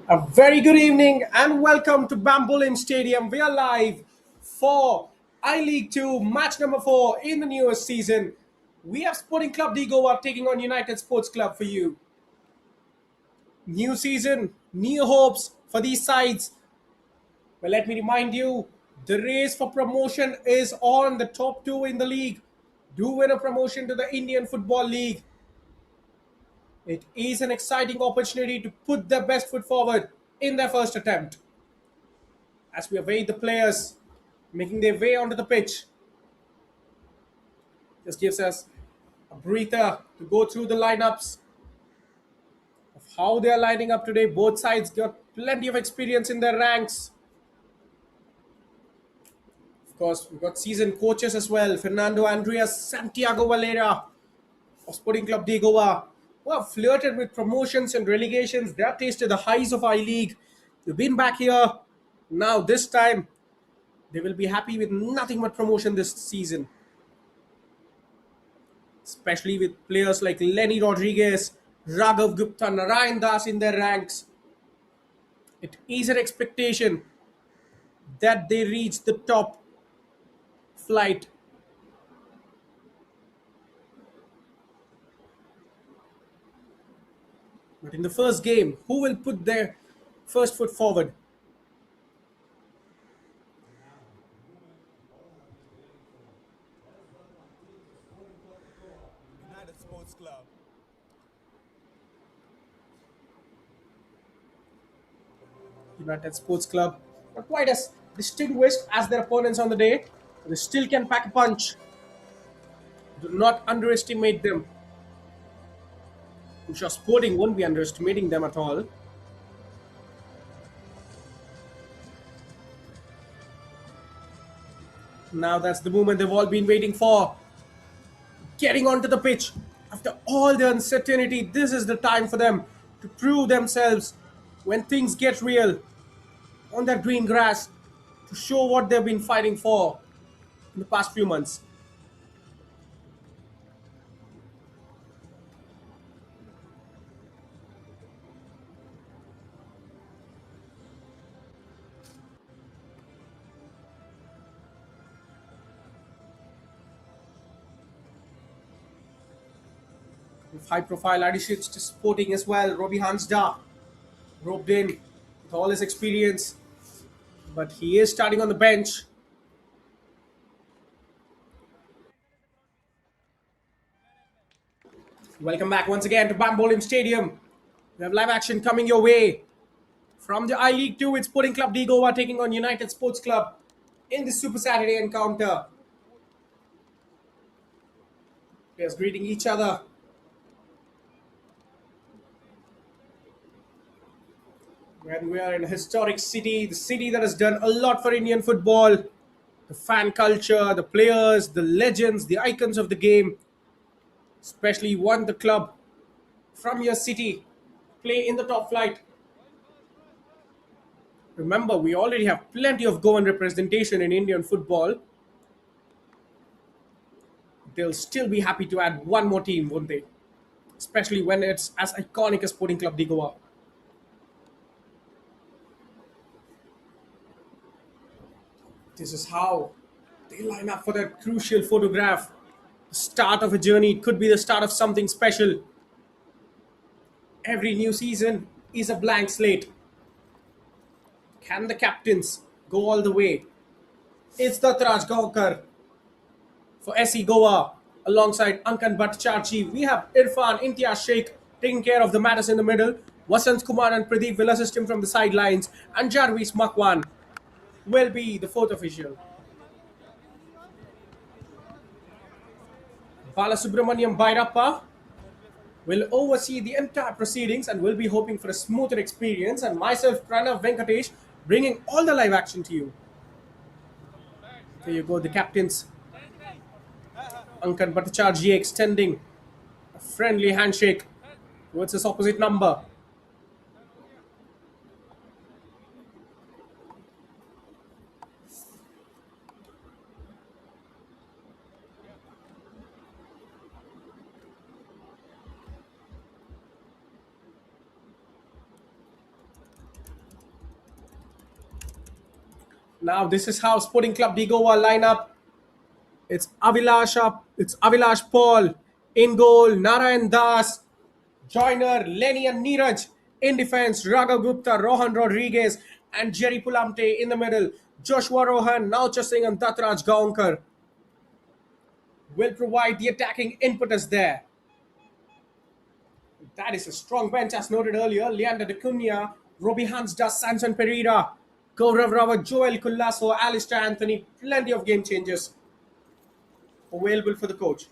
A very good evening and welcome to Bambolim Stadium. We are live for I League 2 match number 4 in the newest season. We have Sporting Club de Goa taking on United Sports Club for you. New season, new hopes for these sides. Well, let me remind you, the race for promotion is on. The top two in the league do win a promotion to the Indian Football League. It is an exciting opportunity to put their best foot forward in their first attempt. As we await the players making their way onto the pitch. This gives us a breather to go through the lineups of how they are lining up today. Both sides got plenty of experience in their ranks. Of course, we've got seasoned coaches as well. Fernando Andreas, Santiago Valera of Sporting Club de Goa, who have flirted with promotions and relegations. They have tasted the highs of I-League. They've been back here. Now, this time, they will be happy with nothing but promotion this season, especially with players like Lenny Rodriguez, Raghav Gupta, Narayan Das in their ranks. It is an expectation that they reach the top flight. But in the first game, who will put their first foot forward? United Sports Club. United Sports Club, not quite as distinguished as their opponents on the day, but they still can pack a punch. Do not underestimate them. I'm sure Sporting won't be underestimating them at all. Now that's the moment they've all been waiting for. Getting onto the pitch. After all the uncertainty, this is the time for them to prove themselves when things get real on that green grass, to show what they've been fighting for in the past few months. With high profile additions to Sporting as well, Robbie Hansda roped in with all his experience, but he is starting on the bench. Welcome back once again to Bambolim Stadium. We have live action coming your way from the I League 2 with Sporting Club de Goa taking on United Sports Club in the Super Saturday encounter. Players greeting each other. When we are in a historic city, the city that has done a lot for Indian football, the fan culture, the players, the legends, the icons of the game, especially won the club from your city, play in the top flight. Remember, we already have plenty of Goan representation in Indian football. They'll still be happy to add one more team, won't they? Especially when it's as iconic as Sporting Club de Goa. This is how they line up for that crucial photograph. The start of a journey. It could be the start of something special. Every new season is a blank slate. Can the captains go all the way? It's Datraj Gaukar for SE Goa alongside Ankan Bhattacharjee. We have Irfan Imtiaz Sheikh taking care of the matters in the middle. Vasant Kumar and Pradeep will assist him from the sidelines. And Jarvis Makwan will be the fourth official. Balasubramaniam Bairappa will oversee the entire proceedings and will be hoping for a smoother experience. And myself, Pranav Venkatesh, bringing all the live action to you. There you go, the captains. Ankan Bhattacharjee extending a friendly handshake towards his opposite number. Now this is how Sporting Club de Goa line up. It's Avilash Paul in goal, Narayan Das, Joyner, Lenny and Neeraj in defense, Raghav Gupta, Rohan Rodriguez, and Jerry Pulamte in the middle. Joshua Rohan, Naucha Singh, and Datraj Gaonkar will provide the attacking impetus there. That is a strong bench, as noted earlier. Leander De Cunha, Robbie Hansda, Sanson Pereira, Gaurav Rawat, Joel Kullaso, Alistair Anthony. Plenty of game changers available for the coach.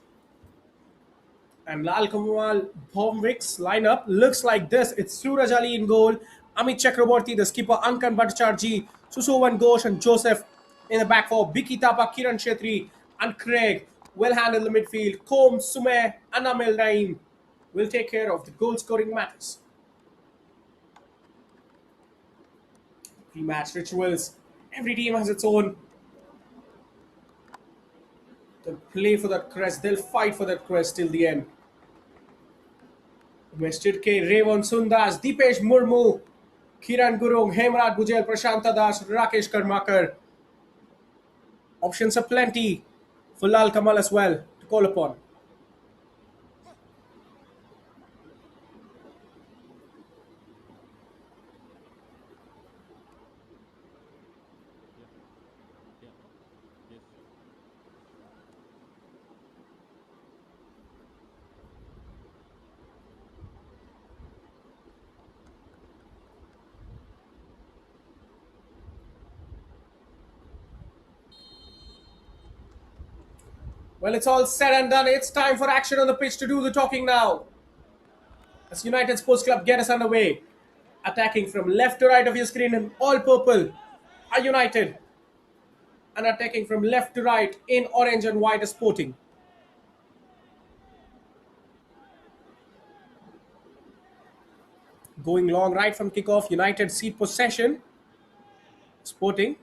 And Lal Kamal Bhomvik's lineup looks like this. It's Suraj Ali in goal, Amit Chakraborty, the skipper, Ankan Bhattacharjee, Susovan Ghosh, and Joseph in the back four. Biki Tapa, Kiran Shetty, and Craig will handle the midfield. Kom, Sume, and Amil Naim will take care of the goal scoring matters. Pre-match rituals. Every team has its own. They'll play for that crest. They'll fight for that crest till the end. Mr. K, Revon Sundas, Deepesh Murmu, Kiran Gurung, Hemraj Gujel, Prashanta Das, Rakesh Karmakar. Options are plenty for Lal Kamal as well to call upon. Well, it's all said and done. It's time for action on the pitch to do the talking now. As United Sports Club get us underway. Attacking from left to right of your screen in all purple are United. And attacking from left to right in orange and white is Sporting. Going long right from kickoff, United seat possession. Sporting.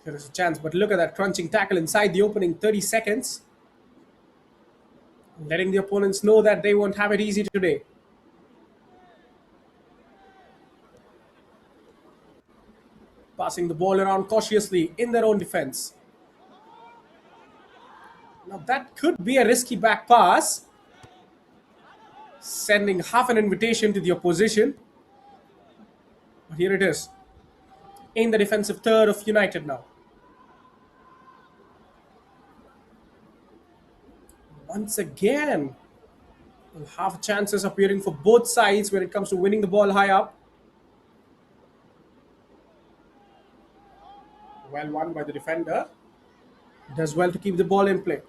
There is a chance, but look at that crunching tackle inside the opening 30 seconds. Letting the opponents know that they won't have it easy today. Passing the ball around cautiously in their own defense. Now that could be a risky back pass. Sending half an invitation to the opposition. But here it is. In the defensive third of United now. Once again, we'll have chances appearing for both sides when it comes to winning the ball high up. Well won by the defender. Does well to keep the ball in play.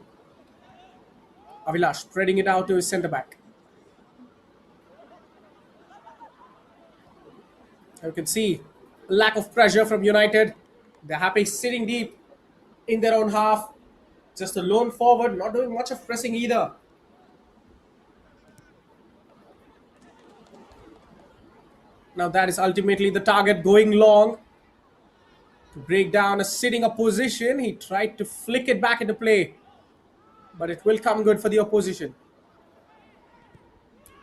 Avilash spreading it out to his centre back. You can see lack of pressure from United. They're happy sitting deep in their own half. Just a lone forward, not doing much of pressing either. Now that is ultimately the target, going long to break down a sitting opposition. He tried to flick it back into play, but it will come good for the opposition.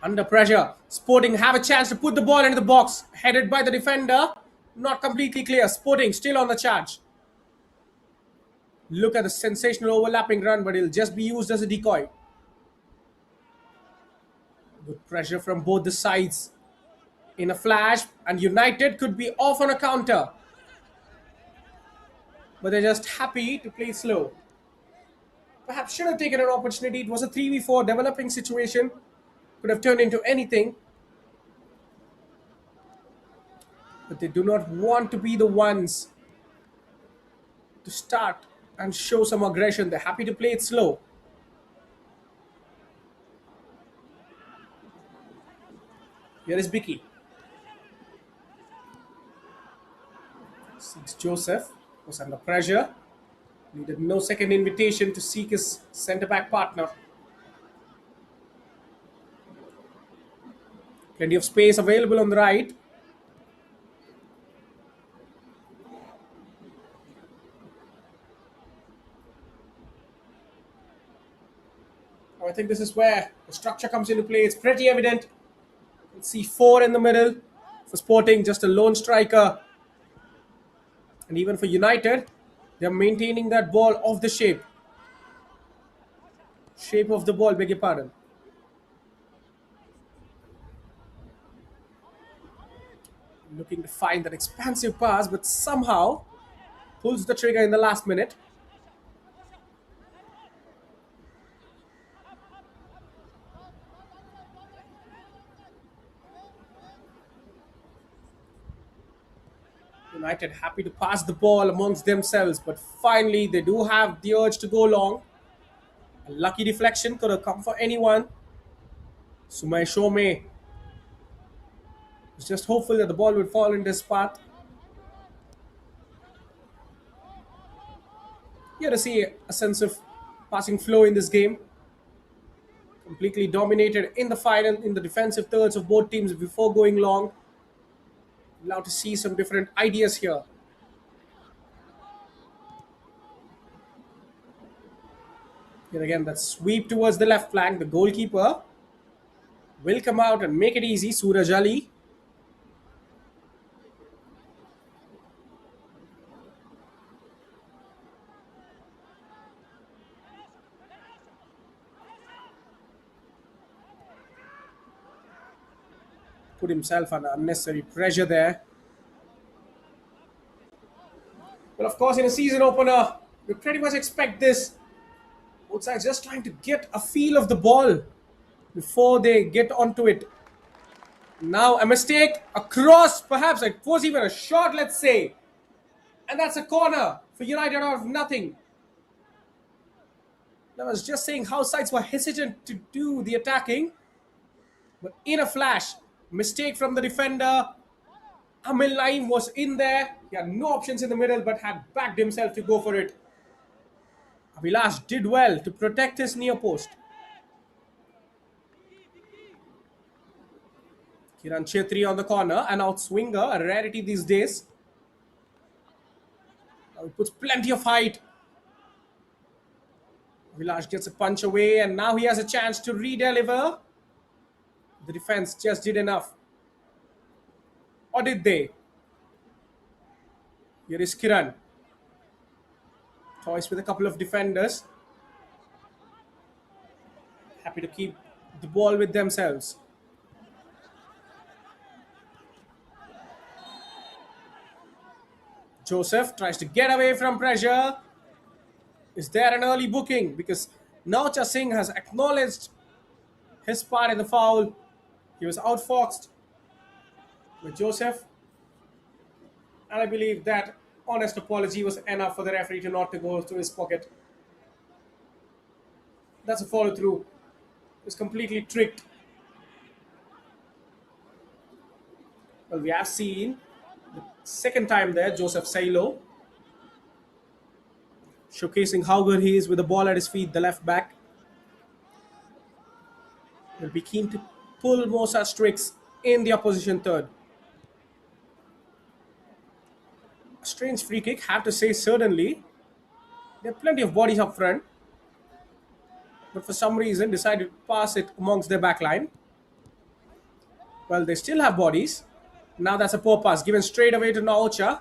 Under pressure, Sporting have a chance to put the ball into the box. Headed by the defender, not completely clear. Sporting still on the charge. Look at the sensational overlapping run, but he'll just be used as a decoy. Good pressure from both the sides. In a flash, and United could be off on a counter. But they're just happy to play slow. Perhaps should have taken an opportunity. It was a 3v4 developing situation. Could have turned into anything. But they do not want to be the ones to start and show some aggression. They're happy to play it slow. Here is Bicky. Seeks Joseph. Was under pressure. Needed no second invitation to seek his centre-back partner. Plenty of space available on the right. I think this is where the structure comes into play. It's pretty evident. Let's see 4 in the middle for Sporting, just a lone striker And even for United, they're maintaining that ball off the shape of the ball, beg your pardon. Looking to find that expansive pass, but somehow pulls the trigger in the last minute. United happy to pass the ball amongst themselves, but finally they do have the urge to go long. A lucky deflection could have come for anyone. Sumay Shome was just hopeful that the ball would fall into his path. Here to see a sense of passing flow in this game. Completely dominated in the fight and in the defensive thirds of both teams before going long. Allowed to see some different ideas here. Here again, that sweep towards the left flank. The goalkeeper will come out and make it easy. Suraj Ali put himself under unnecessary pressure there. Well, of course, in a season opener, we pretty much expect this. Both sides just trying to get a feel of the ball before they get onto it. Now a mistake, a cross, perhaps it was even a shot, let's say. And that's a corner for United out of nothing. I was just saying how sides were hesitant to do the attacking. But in a flash, mistake from the defender. Amil Naim was in there. He had no options in the middle but had backed himself to go for it. Abhilash did well to protect his near post. Kiran Chetri on the corner, an outswinger, a rarity these days. Now he puts plenty of height. Vilas gets a punch away and now he has a chance to redeliver. The defense just did enough. Or did they? Here is Kiran. Toys with a couple of defenders. Happy to keep the ball with themselves. Joseph tries to get away from pressure. Is there an early booking? Because Naucha Singh has acknowledged his part in the foul. He was outfoxed with Joseph. And I believe that honest apology was enough for the referee to not to go to his pocket. That's a follow through. He was completely tricked. Well, we have seen the second time there, Joseph Sailo showcasing how good he is with the ball at his feet, the left back. Will be keen to pull more such tricks in the opposition third. A strange free kick, have to say, certainly. There are plenty of bodies up front, but for some reason decided to pass it amongst their back line. Well, they still have bodies. Now that's a poor pass given straight away to Naocha.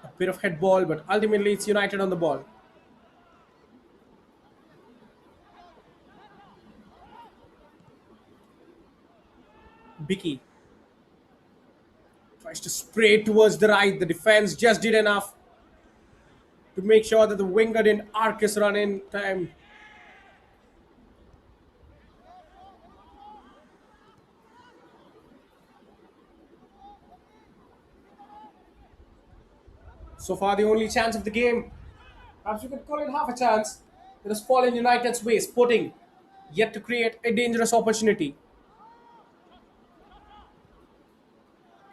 A bit of head ball, but ultimately it's United on the ball. Bicky tries to spray towards the right. The defense just did enough to make sure that the winger didn't arc his run in time. So far, the only chance of the game, perhaps you could call it half a chance, it has fallen United's way. Sporting yet to create a dangerous opportunity.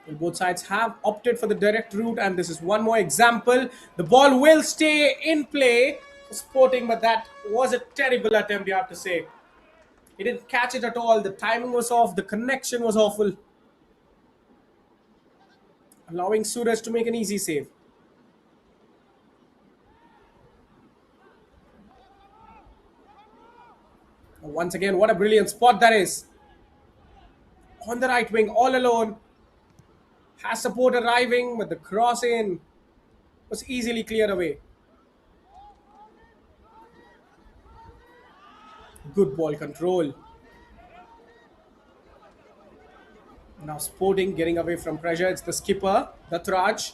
Well, both sides have opted for the direct route, and this is one more example. The ball will stay in play for Sporting, but that was a terrible attempt, you have to say. He didn't catch it at all. The timing was off. The connection was awful. Allowing Suraj to make an easy save. Once again, what a brilliant spot that is. On the right wing, all alone. Has support arriving, but the cross in was easily cleared away. Good ball control. Now Sporting getting away from pressure. It's the skipper, Datraj.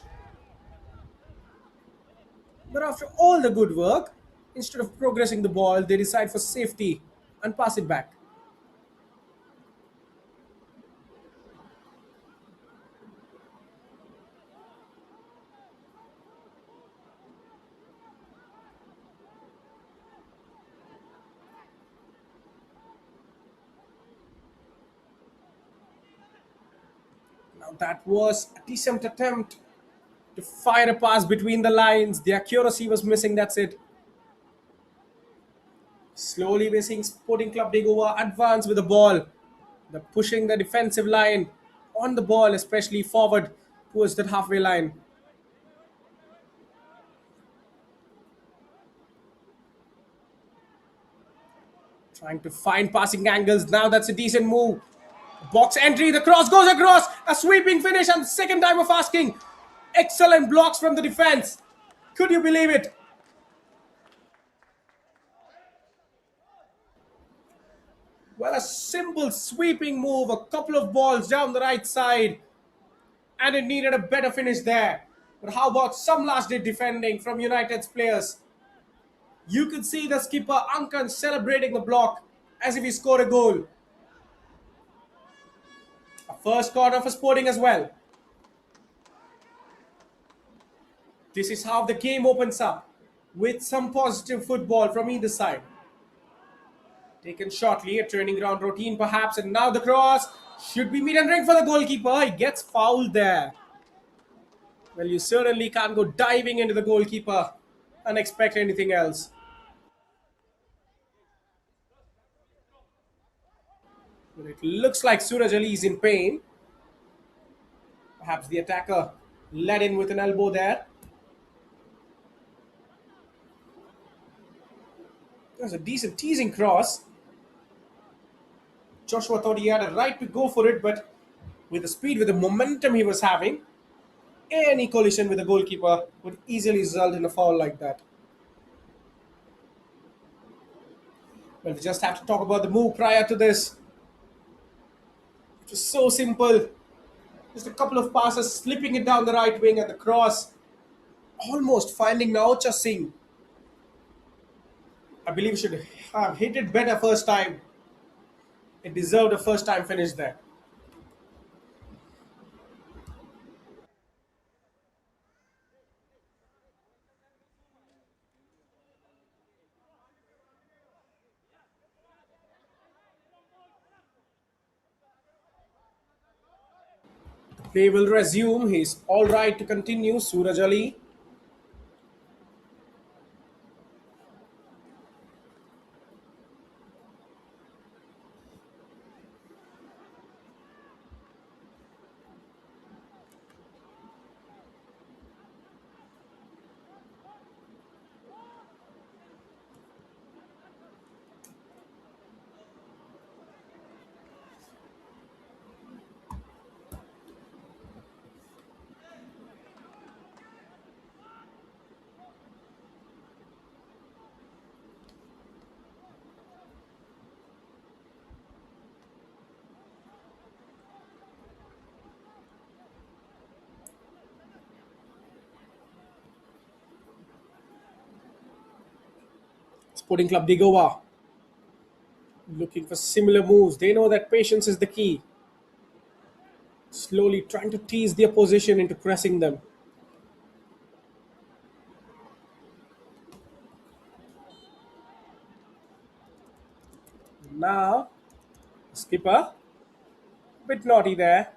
But after all the good work, instead of progressing the ball, they decide for safety and pass it back. Now that was a decent attempt to fire a pass between the lines. The accuracy was missing, that's it. Slowly we're seeing Sporting Club de Goa advance with the ball. They're pushing the defensive line on the ball, especially forward towards that halfway line. Trying to find passing angles. Now that's a decent move. Box entry, the cross goes across. A sweeping finish, and second time of asking. Excellent blocks from the defense. Could you believe it? Well, a simple sweeping move, a couple of balls down the right side, and it needed a better finish there. But how about some last day defending from United's players? You could see the skipper Ankan celebrating the block as if he scored a goal. A first corner for Sporting as well. This is how the game opens up with some positive football from either side. Taken shortly, a training ground routine perhaps, and now the cross should be mid and ring for the goalkeeper. He gets fouled there. Well, you certainly can't go diving into the goalkeeper and expect anything else. But it looks like Suraj Ali is in pain. Perhaps the attacker led in with an elbow there. That was a decent teasing cross. Joshua thought he had a right to go for it, but with the speed, with the momentum he was having, any collision with the goalkeeper would easily result in a foul like that. Well, we just have to talk about the move prior to this. It was so simple. Just a couple of passes, slipping it down the right wing at the cross. Almost finding Naocha Singh. I believe he should have hit it better first time. It deserved a first time finish there. Play will resume. He's all right to continue. Suraj Ali. Sporting Club de Goa. Looking for similar moves. They know that patience is the key. Slowly trying to tease the opposition into pressing them. Now, skipper, bit naughty there.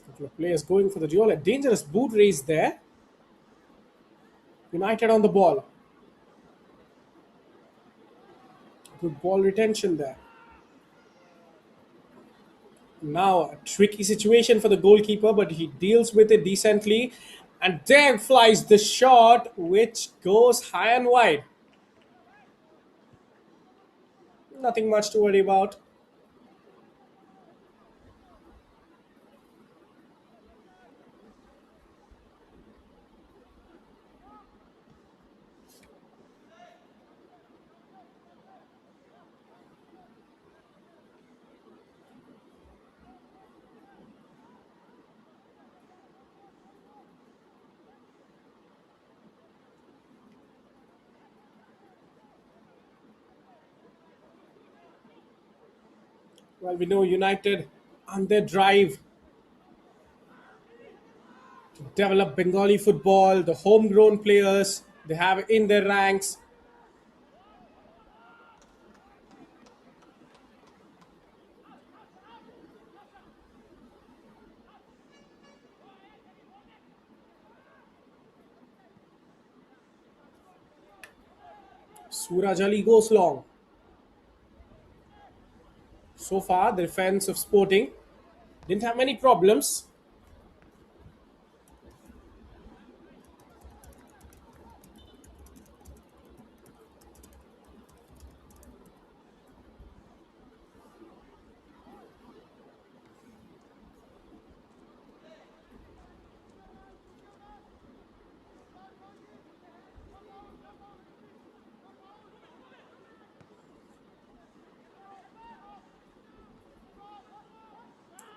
Couple of players going for the duel. A dangerous boot race there. United on the ball. Good ball retention there. Now, a tricky situation for the goalkeeper, but he deals with it decently. And there flies the shot, which goes high and wide. Nothing much to worry about. Well, we know United on their drive to develop Bengali football, the homegrown players they have in their ranks. Suraj Ali goes long. So far, the defense of Sporting didn't have many problems.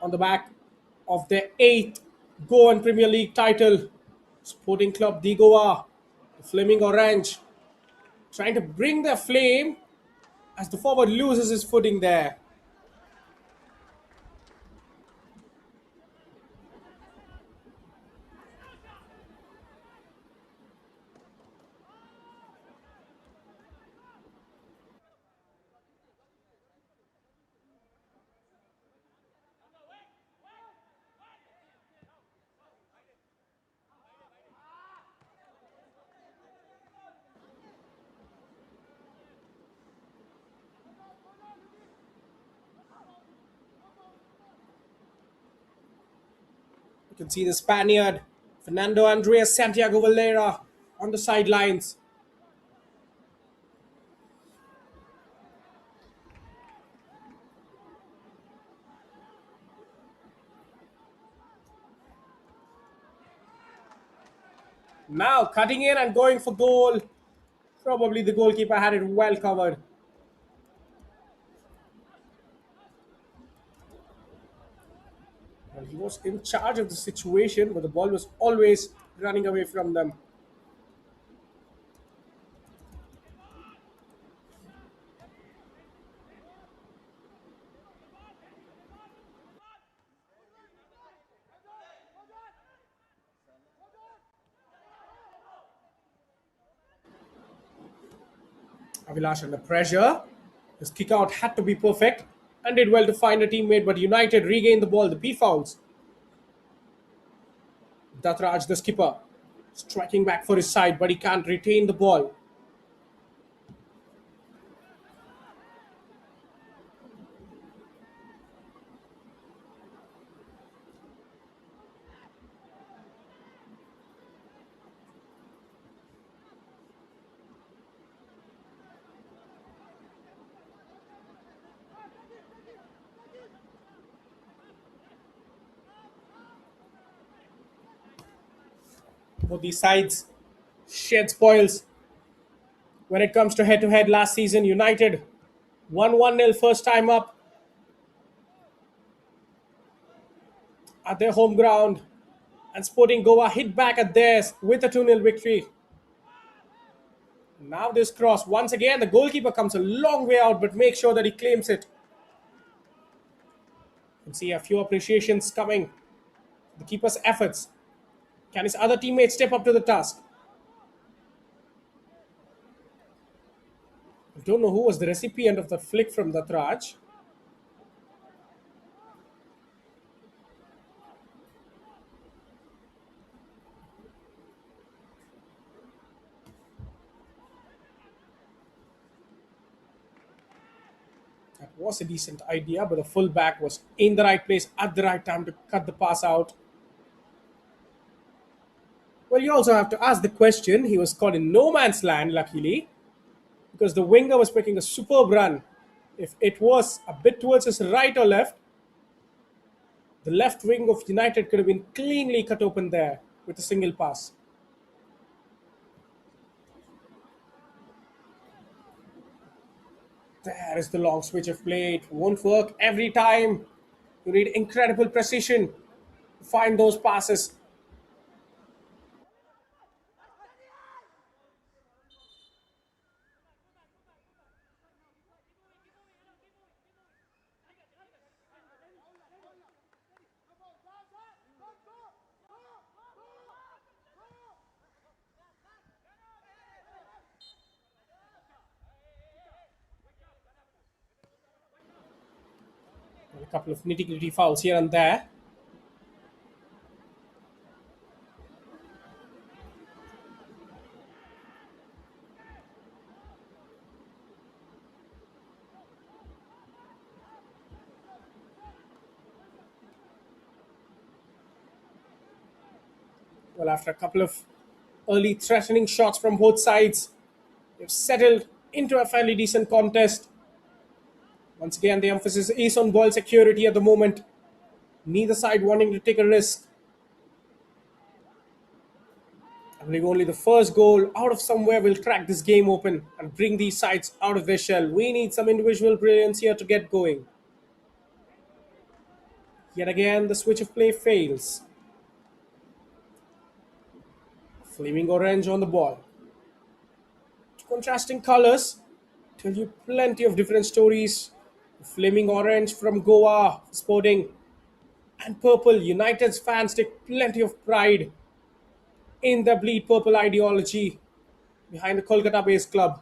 On the back of their eighth Goan Premier League title, Sporting Club de Goa, the Flaming Orange, trying to bring their flame as the forward loses his footing there. You can see the Spaniard, Fernando Andreas Santiago Valera, on the sidelines. Now cutting in and going for goal. Probably the goalkeeper had it well covered. Well, he was in charge of the situation, but the ball was always running away from them. Avilash under pressure. His kick out had to be perfect and did well to find a teammate, but United regained the ball. The P fouls. Datraj, the skipper, striking back for his side, but he can't retain the ball. Both these sides shed spoils when it comes to head last season. United won 1-0 first time up at their home ground, and Sporting Goa hit back at theirs with a 2-0 victory. Now this cross, once again, the goalkeeper comes a long way out, but makes sure that he claims it. You can see a few appreciations coming. The keeper's efforts. Can his other teammates step up to the task? I don't know who was the recipient of the flick from Datraj. Was a decent idea, but the fullback was in the right place at the right time to cut the pass out. Well, you also have to ask the question. He was caught in no man's land, luckily, because the winger was making a superb run. If it was a bit towards his right or left, the left wing of United could have been cleanly cut open there with a single pass. There is the long switch of play. It won't work every time. You need incredible precision to find those passes. A couple of nitty gritty fouls here and there. Well, after a couple of early threatening shots from both sides, they've settled into a fairly decent contest. Once again, the emphasis is on ball security at the moment. Neither side wanting to take a risk. I believe only the first goal out of somewhere will crack this game open and bring these sides out of their shell. We need some individual brilliance here to get going. Yet again, the switch of play fails. Flaming orange on the ball. Contrasting colors tell you plenty of different stories. Flaming orange from Goa Sporting and purple United's fans take plenty of pride in the bleed purple ideology behind the Kolkata based club.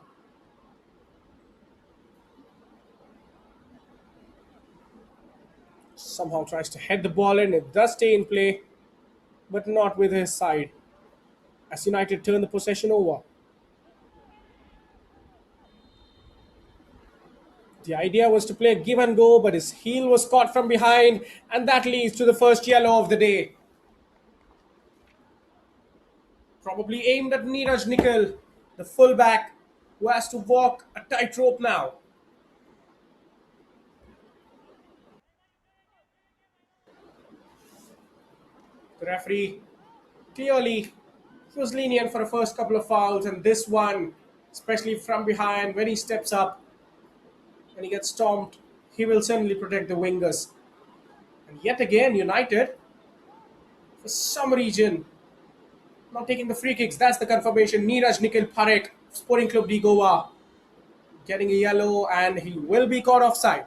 Somehow tries to head the ball in. It does stay in play, but not with his side as United turn the possession over. The idea was to play a give and go, but his heel was caught from behind, and that leads to the first yellow of the day. Probably aimed at Neeraj Nikhil, the fullback, who has to walk a tightrope now. The referee clearly he was lenient for the first couple of fouls, and this one, especially from behind, when he steps up, when he gets stomped, he will certainly protect the wingers. And yet again, United, for some reason, not taking the free kicks. That's the confirmation. Neeraj Nikhil Parekh, Sporting Club de Goa, getting a yellow, and he will be caught offside.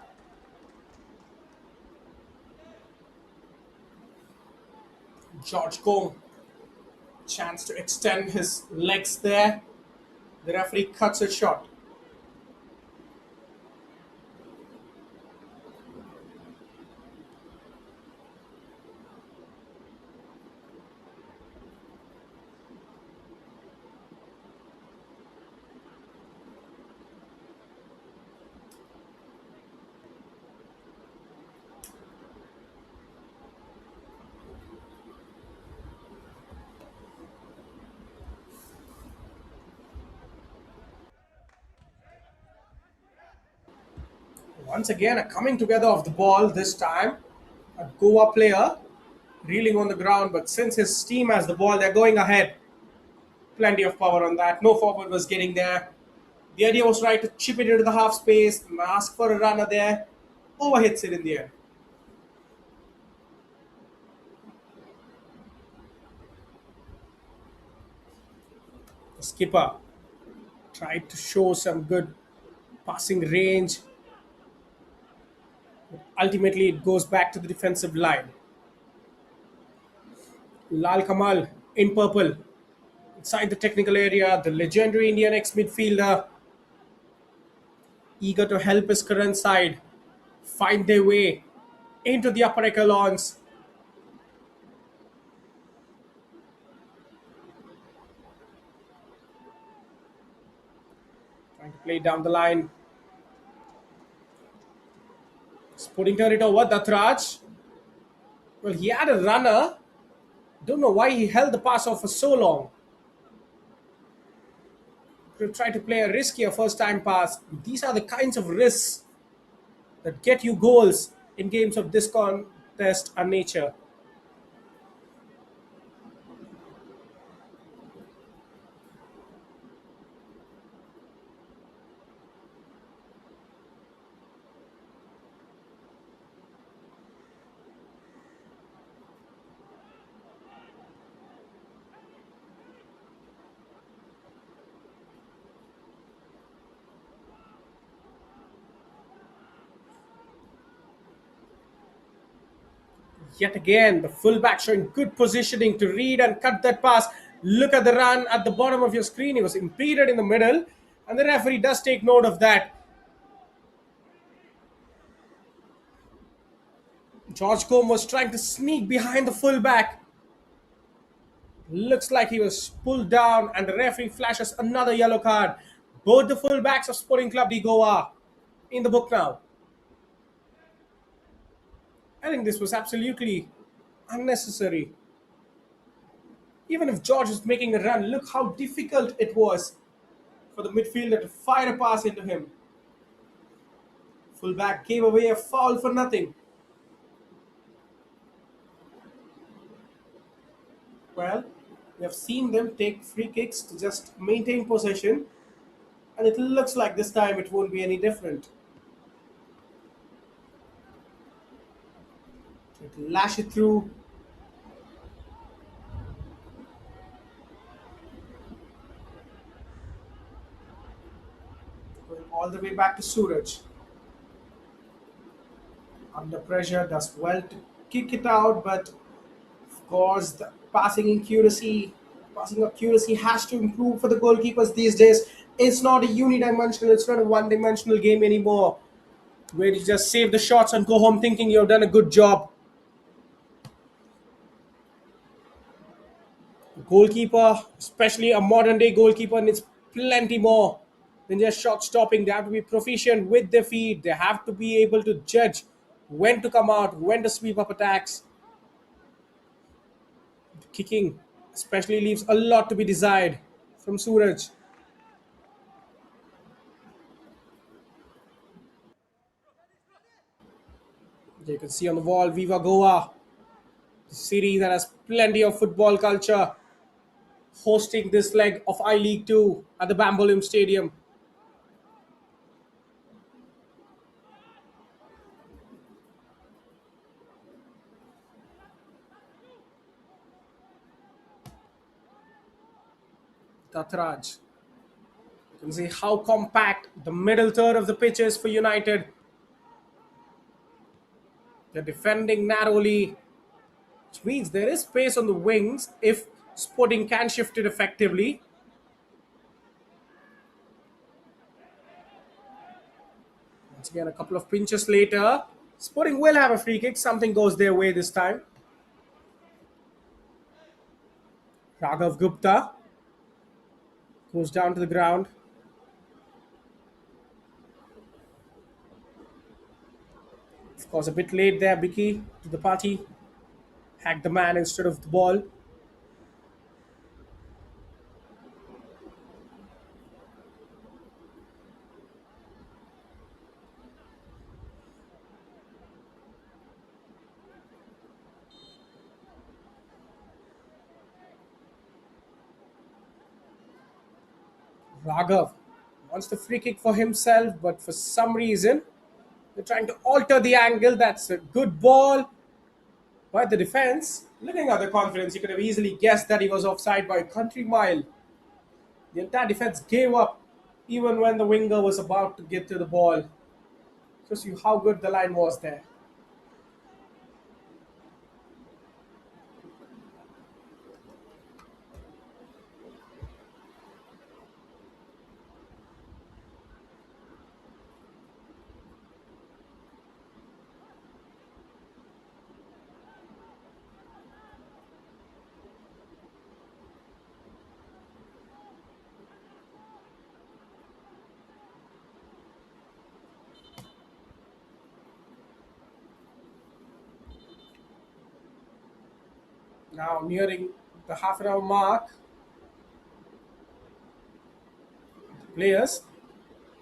George Kong, chance to extend his legs there. The referee cuts it short. Once again, a coming together of the ball this time. A Goa player reeling on the ground, but since his team has the ball, they're going ahead. Plenty of power on that. No forward was getting there. The idea was right to chip it into the half space, ask for a runner there. Overhits it in the air. The skipper tried to show some good passing range. Ultimately, it goes back to the defensive line. Lal Kamal in purple inside the technical area. The legendary Indian ex midfielder eager to help his current side find their way into the upper echelons. Trying to play down the line. Putting turn it over, Datraj. Well, he had a runner. Don't know why he held the pass off for so long. To try to play a riskier first time pass. These are the kinds of risks that get you goals in games of this contest and nature. Yet again, the fullback showing good positioning to read and cut that pass. Look at the run at the bottom of your screen. He was impeded in the middle, and the referee does take note of that. George Combe was trying to sneak behind the fullback. Looks like he was pulled down, and the referee flashes another yellow card. Both the fullbacks of Sporting Club de Goa in the book now. I think this was absolutely unnecessary. Even if George was making a run, look how difficult it was for the midfielder to fire a pass into him. Fullback gave away a foul for nothing. Well, we have seen them take free kicks to just maintain possession, and it looks like this time it won't be any different. It'll lash it through, going all the way back to Suraj. Under pressure, does well to kick it out, but of course the passing accuracy has to improve for the goalkeepers these days. It's not a unidimensional, it's not a one-dimensional game anymore, where you just save the shots and go home thinking you've done a good job. Goalkeeper, especially a modern day goalkeeper, needs plenty more than just shot stopping. They have to be proficient with their feet. They have to be able to judge when to come out, when to sweep up attacks. Kicking, especially, leaves a lot to be desired from Suraj. You can see on the wall, Viva Goa, the city that has plenty of football culture, hosting this leg of I League 2 at the Bambolim Stadium. Tatraj. You can see how compact the middle third of the pitch is for United. They're defending narrowly, which means there is space on the wings if Sporting can shift it effectively. Once again, a couple of pinches later, Sporting will have a free kick. Something goes their way this time. Raghav Gupta goes down to the ground. Of course, a bit late there, Bicky to the party. Hacked the man instead of the ball. Raghav wants the free kick for himself, but for some reason, they're trying to alter the angle. That's a good ball by the defense. Looking at the confidence, you could have easily guessed that he was offside by a country mile. The entire defense gave up even when the winger was about to get to the ball. Shows you how good the line was there. Now nearing the half an hour mark, players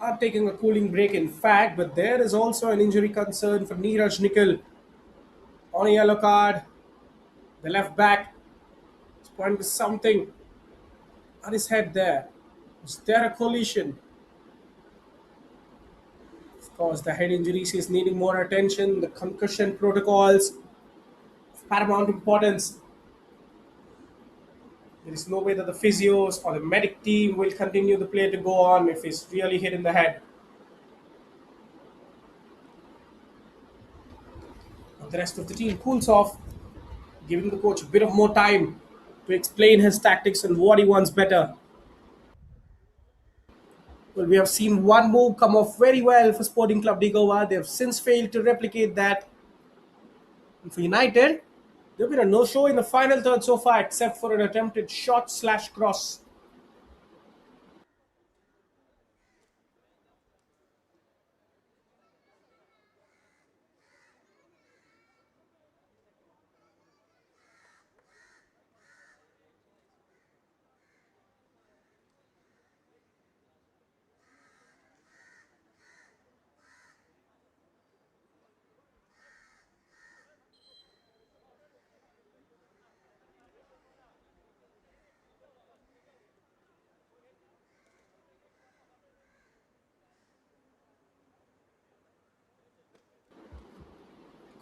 are taking a cooling break in fact, but there is also an injury concern for Neeraj Nikhil on a yellow card. The left back is pointing to something on his head there. Is there a collision? Of course, the head injuries is needing more attention. The concussion protocols of paramount importance. There is no way that the physios or the medic team will continue the player to go on if he's really hit in the head. The rest of the team cools off, giving the coach a bit of more time to explain his tactics and what he wants better. Well, we have seen one move come off very well for Sporting Club de Goa. They have since failed to replicate that. And for United, they've been a no-show in the final third so far, except for an attempted shot slash cross.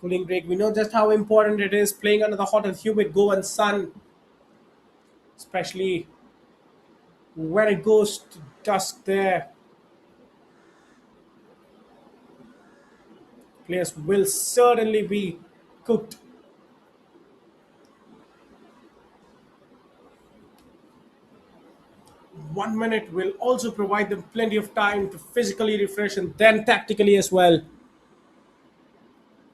Cooling break. We know just how important it is playing under the hot and humid Goan sun, especially when it goes to dusk there. Players will certainly be cooked. 1 minute will also provide them plenty of time to physically refresh and then tactically as well.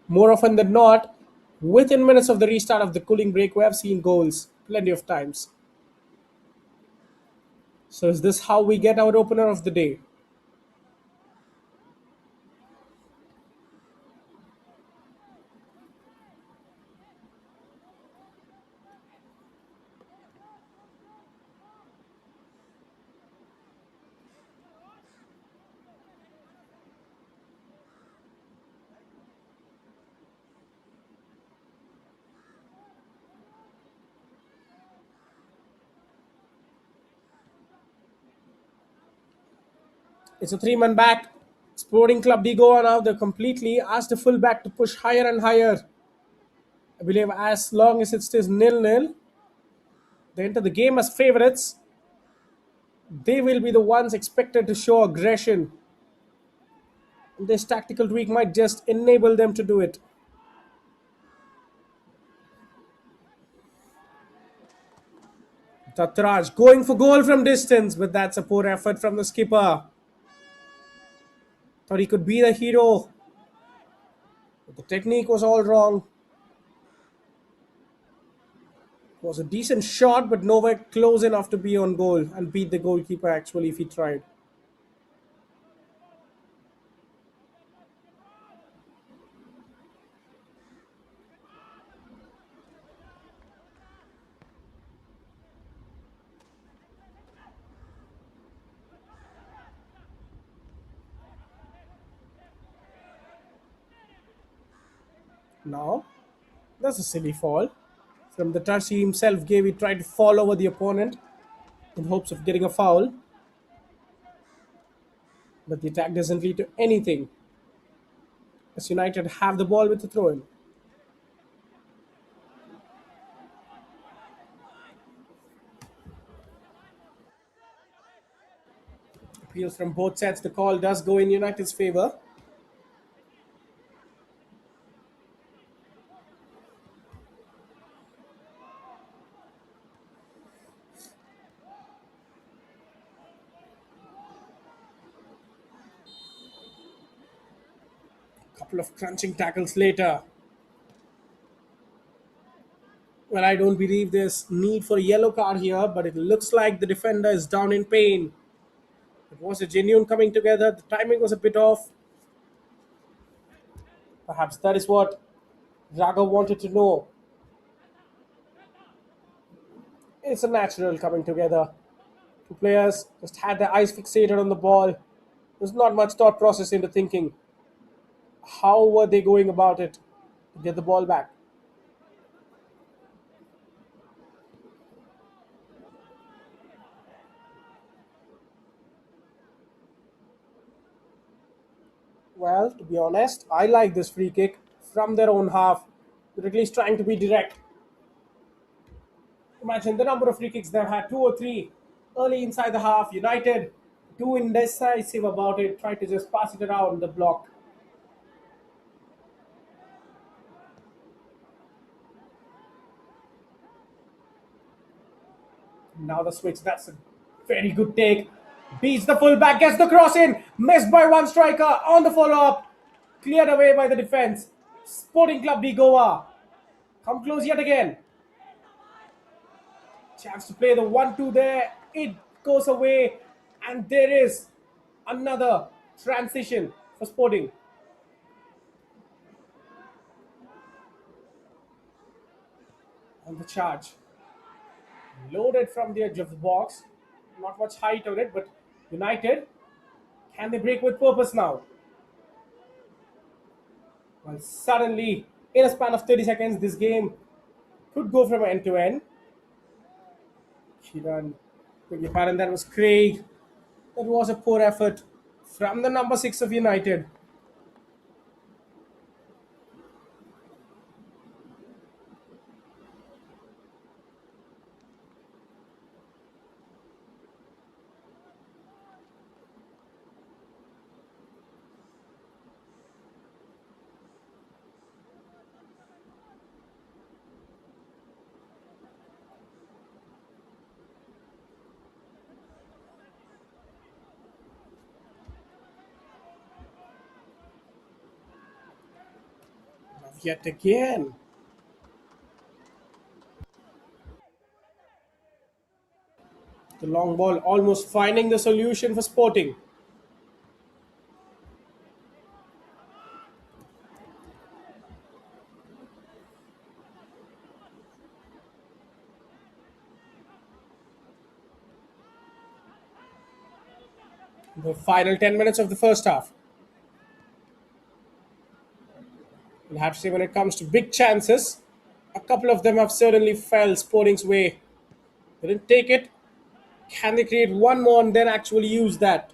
More often than not, within minutes of the restart of the cooling break, we have seen goals plenty of times. So, is this how we get our opener of the day? It's a three-man back. Sporting Club de Goa now, they completely asked the fullback to push higher and higher. I believe as long as it stays nil-nil, they enter the game as favourites. They will be the ones expected to show aggression. This tactical tweak might just enable them to do it. Tatraj going for goal from distance, but that's a poor effort from the skipper. Thought he could be the hero, but the technique was all wrong. It was a decent shot, but nowhere close enough to be on goal and beat the goalkeeper actually if he tried. Now, that's a silly fall. From the touch he himself gave, he tried to fall over the opponent in hopes of getting a foul, but the attack doesn't lead to anything as United have the ball with the throw in. Appeals from both sides, the call does go in United's favour. Couple of crunching tackles later. Well, I don't believe there's need for a yellow card here, but it looks like the defender is down in pain. It was a genuine coming together. The timing was a bit off. Perhaps that is what Raga wanted to know. It's a natural coming together. Two players just had their eyes fixated on the ball. There's not much thought process into thinking how were they going about it to get the ball back. Well, to be honest, I like this free kick from their own half. They're at least trying to be direct. Imagine the number of free kicks they've had, two or three early inside the half. United, too indecisive about it, try to just pass it around the block. Now the switch, that's a very good take. Beats the fullback, gets the cross in, missed by one striker on the follow up, cleared away by the defense. Sporting Club de Goa come close yet again. Chance to play the 1-2 there. It goes away, and there is another transition for Sporting on the charge. Loaded from the edge of the box. Not much height on it, but United, can they break with purpose now? Well, suddenly, in a span of 30 seconds, this game could go from end to end. She done. Beg your pardon, that was Craig. That was a poor effort from the number 6 of United. Yet again. The long ball almost finding the solution for Sporting. The final 10 minutes of the first half. We'll have to say when it comes to big chances, a couple of them have certainly fell Sporting's way. They didn't take it. Can they create one more and then actually use that?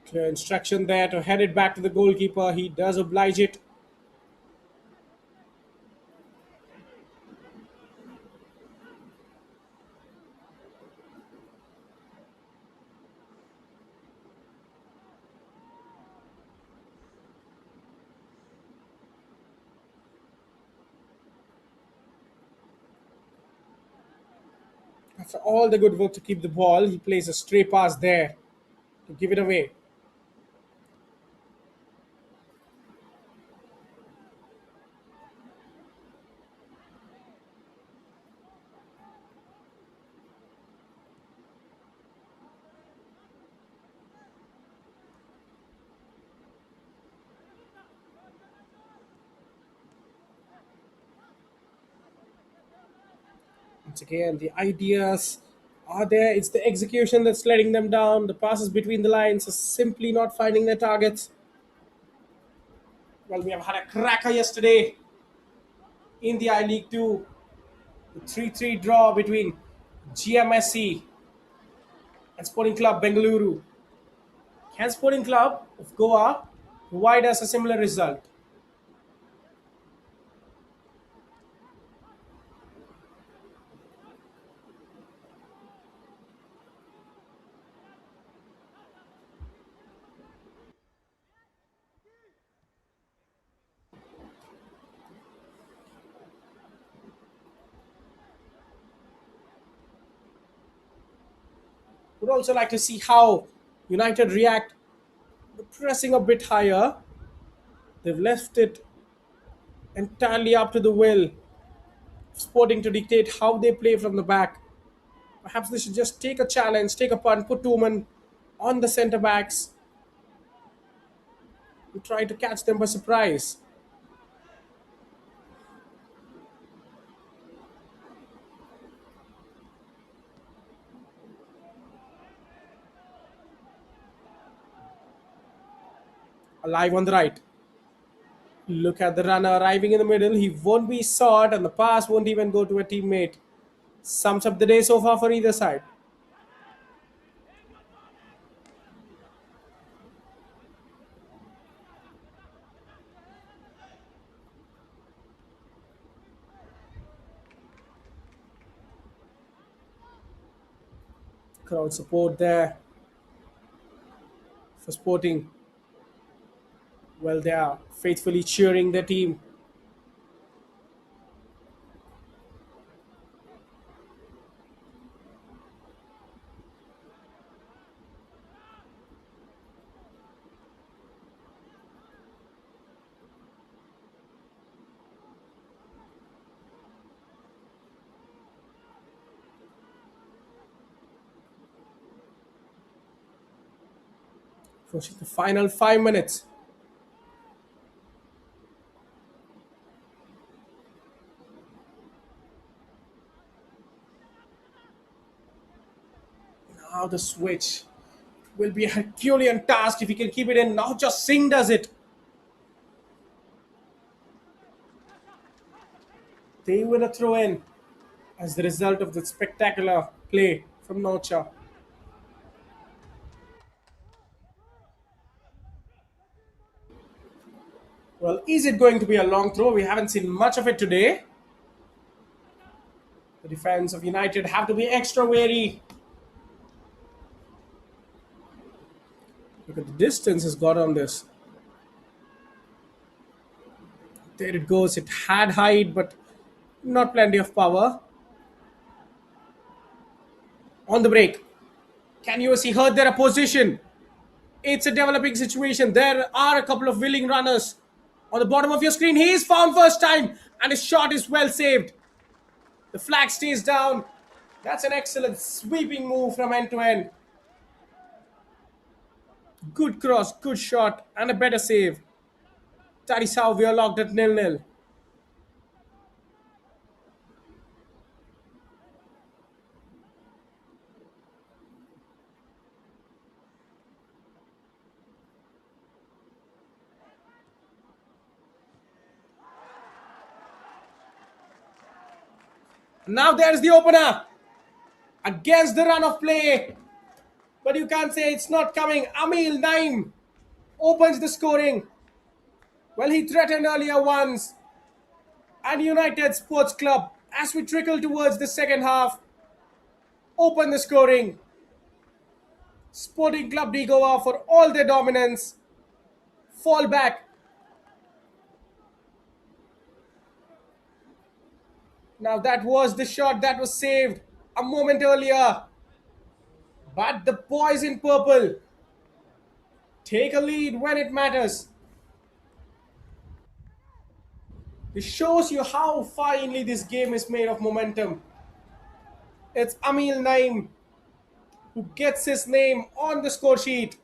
Clear instruction there to head it back to the goalkeeper. He does oblige it. After all the good work to keep the ball, he plays a stray pass there to give it away. Once again, the ideas are there. It's the execution that's letting them down. The passes between the lines are simply not finding their targets. Well, we have had a cracker yesterday in the I League 2. The 3-3 draw between GMSC and Sporting Club Bengaluru. Can Sporting Club of Goa provide us a similar result? Would also like to see how United react. Pressing a bit higher, they've left it entirely up to the will of Sporting to dictate how they play from the back. Perhaps they should just take a challenge, take a punt, put two men on the centre backs and try to catch them by surprise. Alive on the right. Look at the runner arriving in the middle. He won't be sought, and the pass won't even go to a teammate. Sums up the day so far for either side. Crowd support there for Sporting. Well, they are faithfully cheering their team. Approaching the final 5 minutes. Now the switch will be a Herculean task if he can keep it in. Now just Singh does it. They win a throw in as the result of the spectacular play from Nocha. Well, is it going to be a long throw? We haven't seen much of it today. The defense of United have to be extra wary. Look at the distance has got on this. There it goes. It had height, but not plenty of power. On the break. Can you see hurt their opposition? It's a developing situation. There are a couple of willing runners. On the bottom of your screen, he is found first time, and his shot is well saved. The flag stays down. That's an excellent sweeping move from end to end. Good cross, good shot, and a better save. That is how we are locked at 0-0. Now there's the opener against the run of play. But you can't say it's not coming. Amil Naim opens the scoring. Well, he threatened earlier once. And United Sports Club, as we trickle towards the second half, open the scoring. Sporting Club de Goa, for all their dominance, fall back. Now that was the shot that was saved a moment earlier. But the boys in purple take a lead when it matters. This shows you how finely this game is made of momentum. It's Amil Naim who gets his name on the score sheet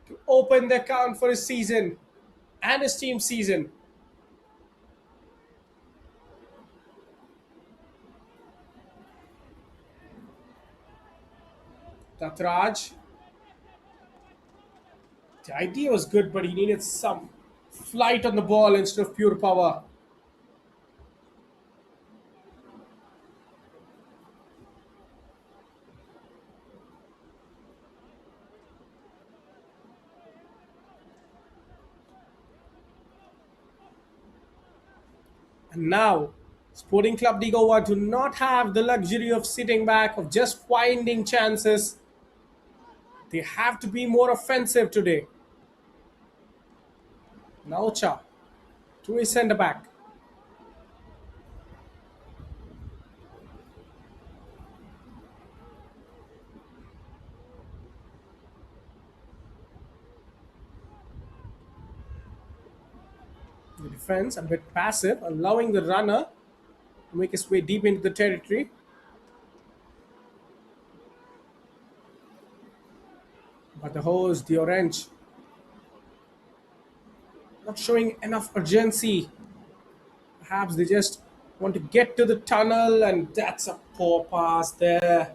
to open the account for his season and his team's season. Tatraj. The idea was good, but he needed some flight on the ball instead of pure power. And now, Sporting Club de Goa do not have the luxury of sitting back, of just finding chances. They have to be more offensive today. Naucha to his centre back. The defense a bit passive, allowing the runner to make his way deep into the territory. But the host, the orange, not showing enough urgency. Perhaps they just want to get to the tunnel, and that's a poor pass there.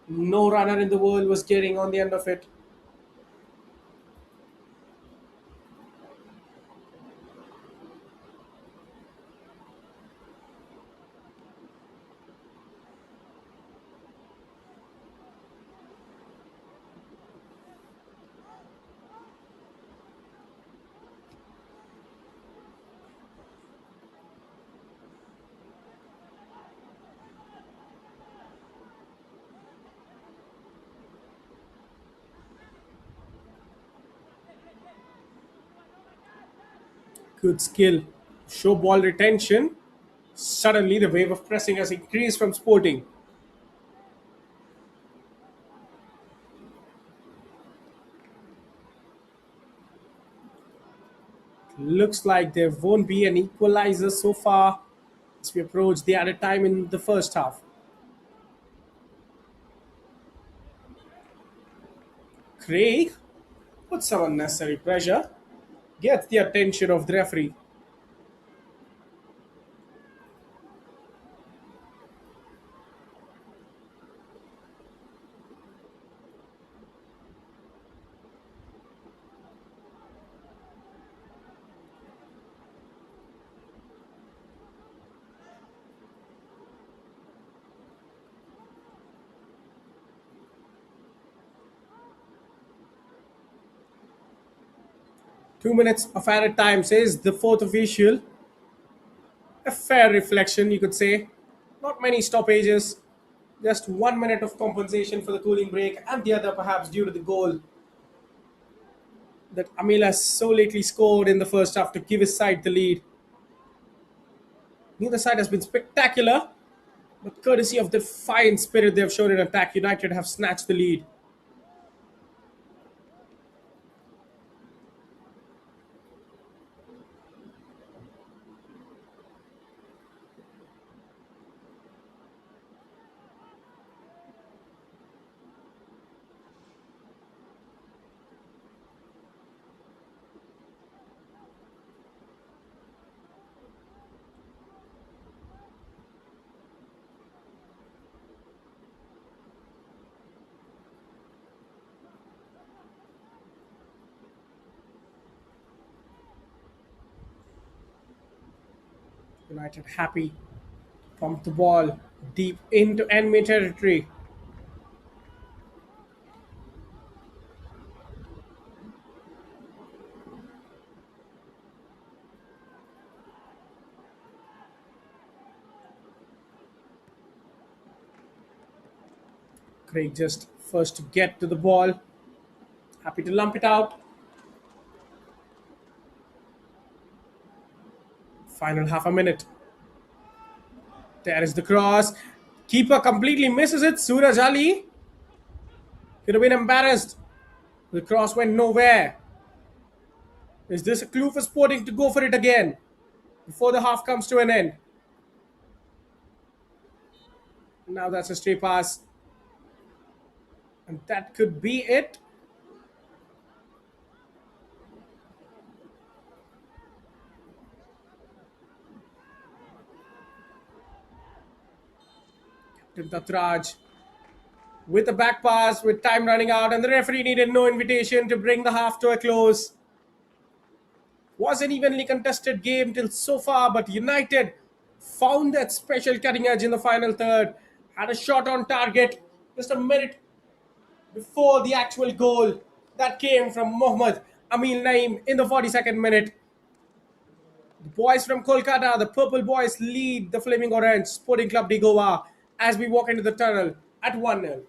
No runner in the world was getting on the end of it. Good skill. Show ball retention. Suddenly, the wave of pressing has increased from Sporting. Looks like there won't be an equalizer so far as we approach the added time in the first half. Craig puts some unnecessary pressure, gets the attention of the referee. 2 minutes of added time, says the fourth official. A fair reflection, you could say. Not many stoppages, just 1 minute of compensation for the cooling break, and the other perhaps due to the goal that Amila so lately scored in the first half to give his side the lead. Neither side has been spectacular, but courtesy of the fine spirit they have shown in attack, United have snatched the lead. United happy, pump the ball deep into enemy territory. Craig just first to get to the ball, happy to lump it out. Final half a minute. There is the cross. Keeper completely misses it. Suraj Ali could have been embarrassed. The cross went nowhere. Is this a clue for Sporting to go for it again before the half comes to an end? Now that's a stray pass, and that could be it. Datraj with a back pass with time running out, and the referee needed no invitation to bring the half to a close. Was an evenly contested game till so far, but United found that special cutting edge in the final third. Had a shot on target just a minute before the actual goal that came from Mohammad Amil Naim in the 42nd minute. The boys from Kolkata, the Purple Boys, lead the Flaming Orange Sporting Club de Goa as we walk into the tunnel at 1-0.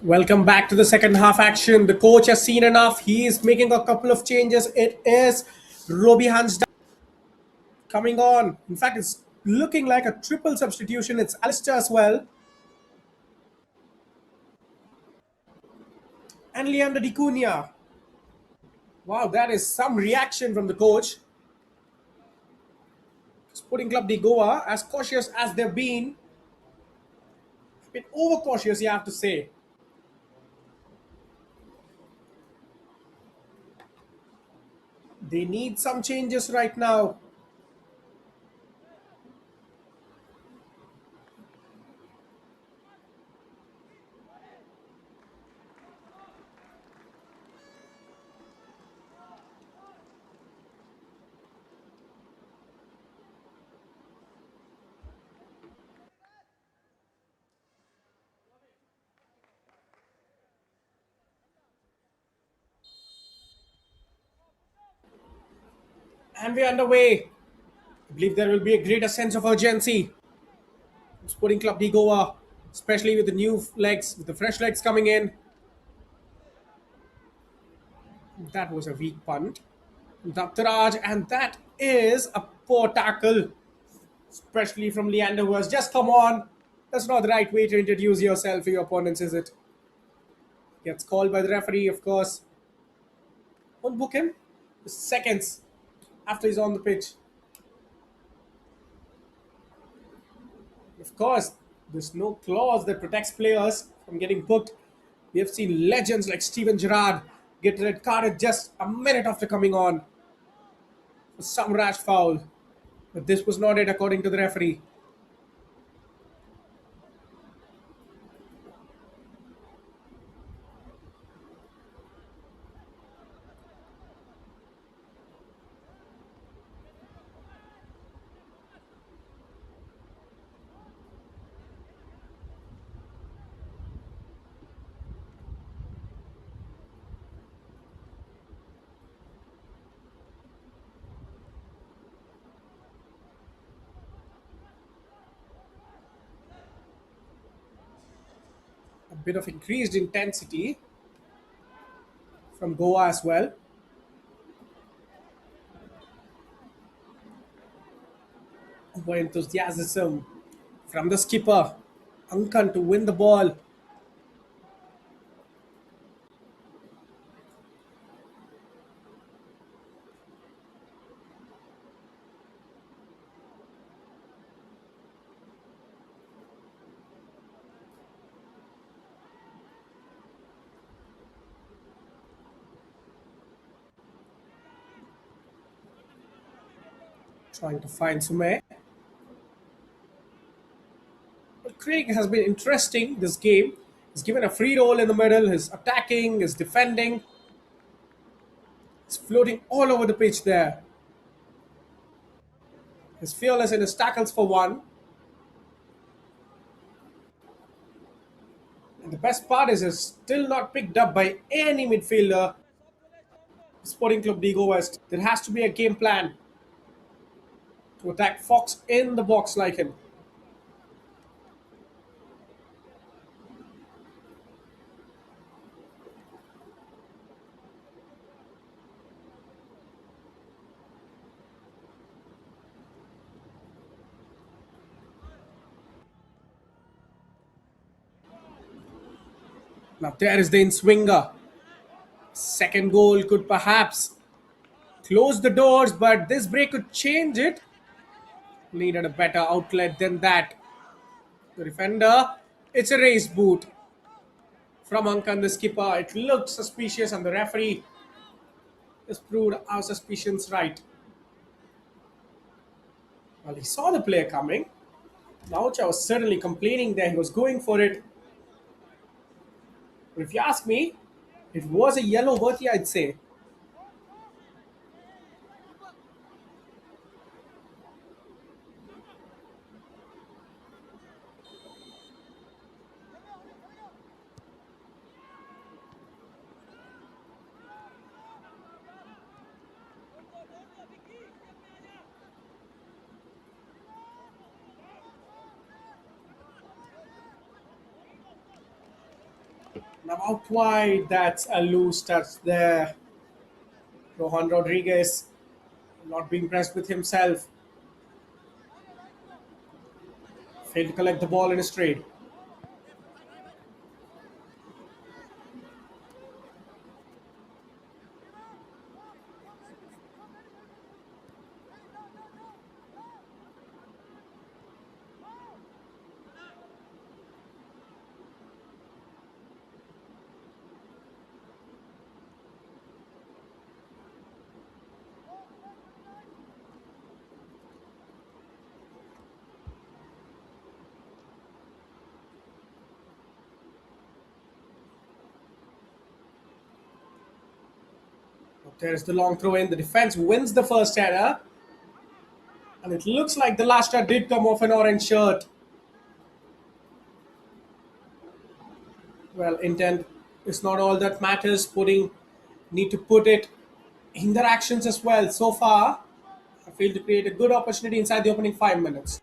Welcome back to the second half action. The coach has seen enough. He is making a couple of changes. It is Roby Hans coming on. In fact, it's looking like a triple substitution. It's Alistair as well. And Leander Di Cunha. Wow, that is some reaction from the coach. Sporting Club de Goa, as cautious as they've been overcautious, you have to say. They need some changes right now. And we're underway. I believe there will be a greater sense of urgency. Sporting Club de Goa, especially with the new legs, with the fresh legs coming in. That was a weak punt. Daptaraj, and that is a poor tackle, especially from Leander, who has just come on. That's not the right way to introduce yourself to your opponents, is it? Gets called by the referee, of course. Won't book him. Seconds after he's on the pitch. Of course, there's no clause that protects players from getting booked. We have seen legends like Steven Gerrard get red carded just a minute after coming on for some rash foul. But this was not it, according to the referee. A bit of increased intensity from Goa as well. Over enthusiasm from the skipper, Ankan, to win the ball. Trying to find Sume. But Craig has been interesting this game. He's given a free role in the middle. He's attacking, he's defending, he's floating all over the pitch there. He's fearless in his tackles for one. And the best part is he's still not picked up by any midfielder. Sporting Club Digo West. There has to be a game plan to attack Fox in the box like him. Now there is the in-swinger. Second goal could perhaps close the doors, but this break could change it. Needed a better outlet than that. The defender, it's a race boot from Ankan, the skipper. It looked suspicious, and the referee has proved our suspicions right. Well, he saw the player coming. Naucha was certainly complaining there. He was going for it. But if you ask me, it was a yellow worthy, I'd say. Now out wide, that's a loose touch there. Rohan Rodriguez not being pressed with himself. Failed to collect the ball in a straight. There's the long throw in. The defense wins the first header. And it looks like the last shot did come off an orange shirt. Well, intent is not all that matters. Need to put it in their actions as well. So far, I feel to create a good opportunity inside the opening 5 minutes.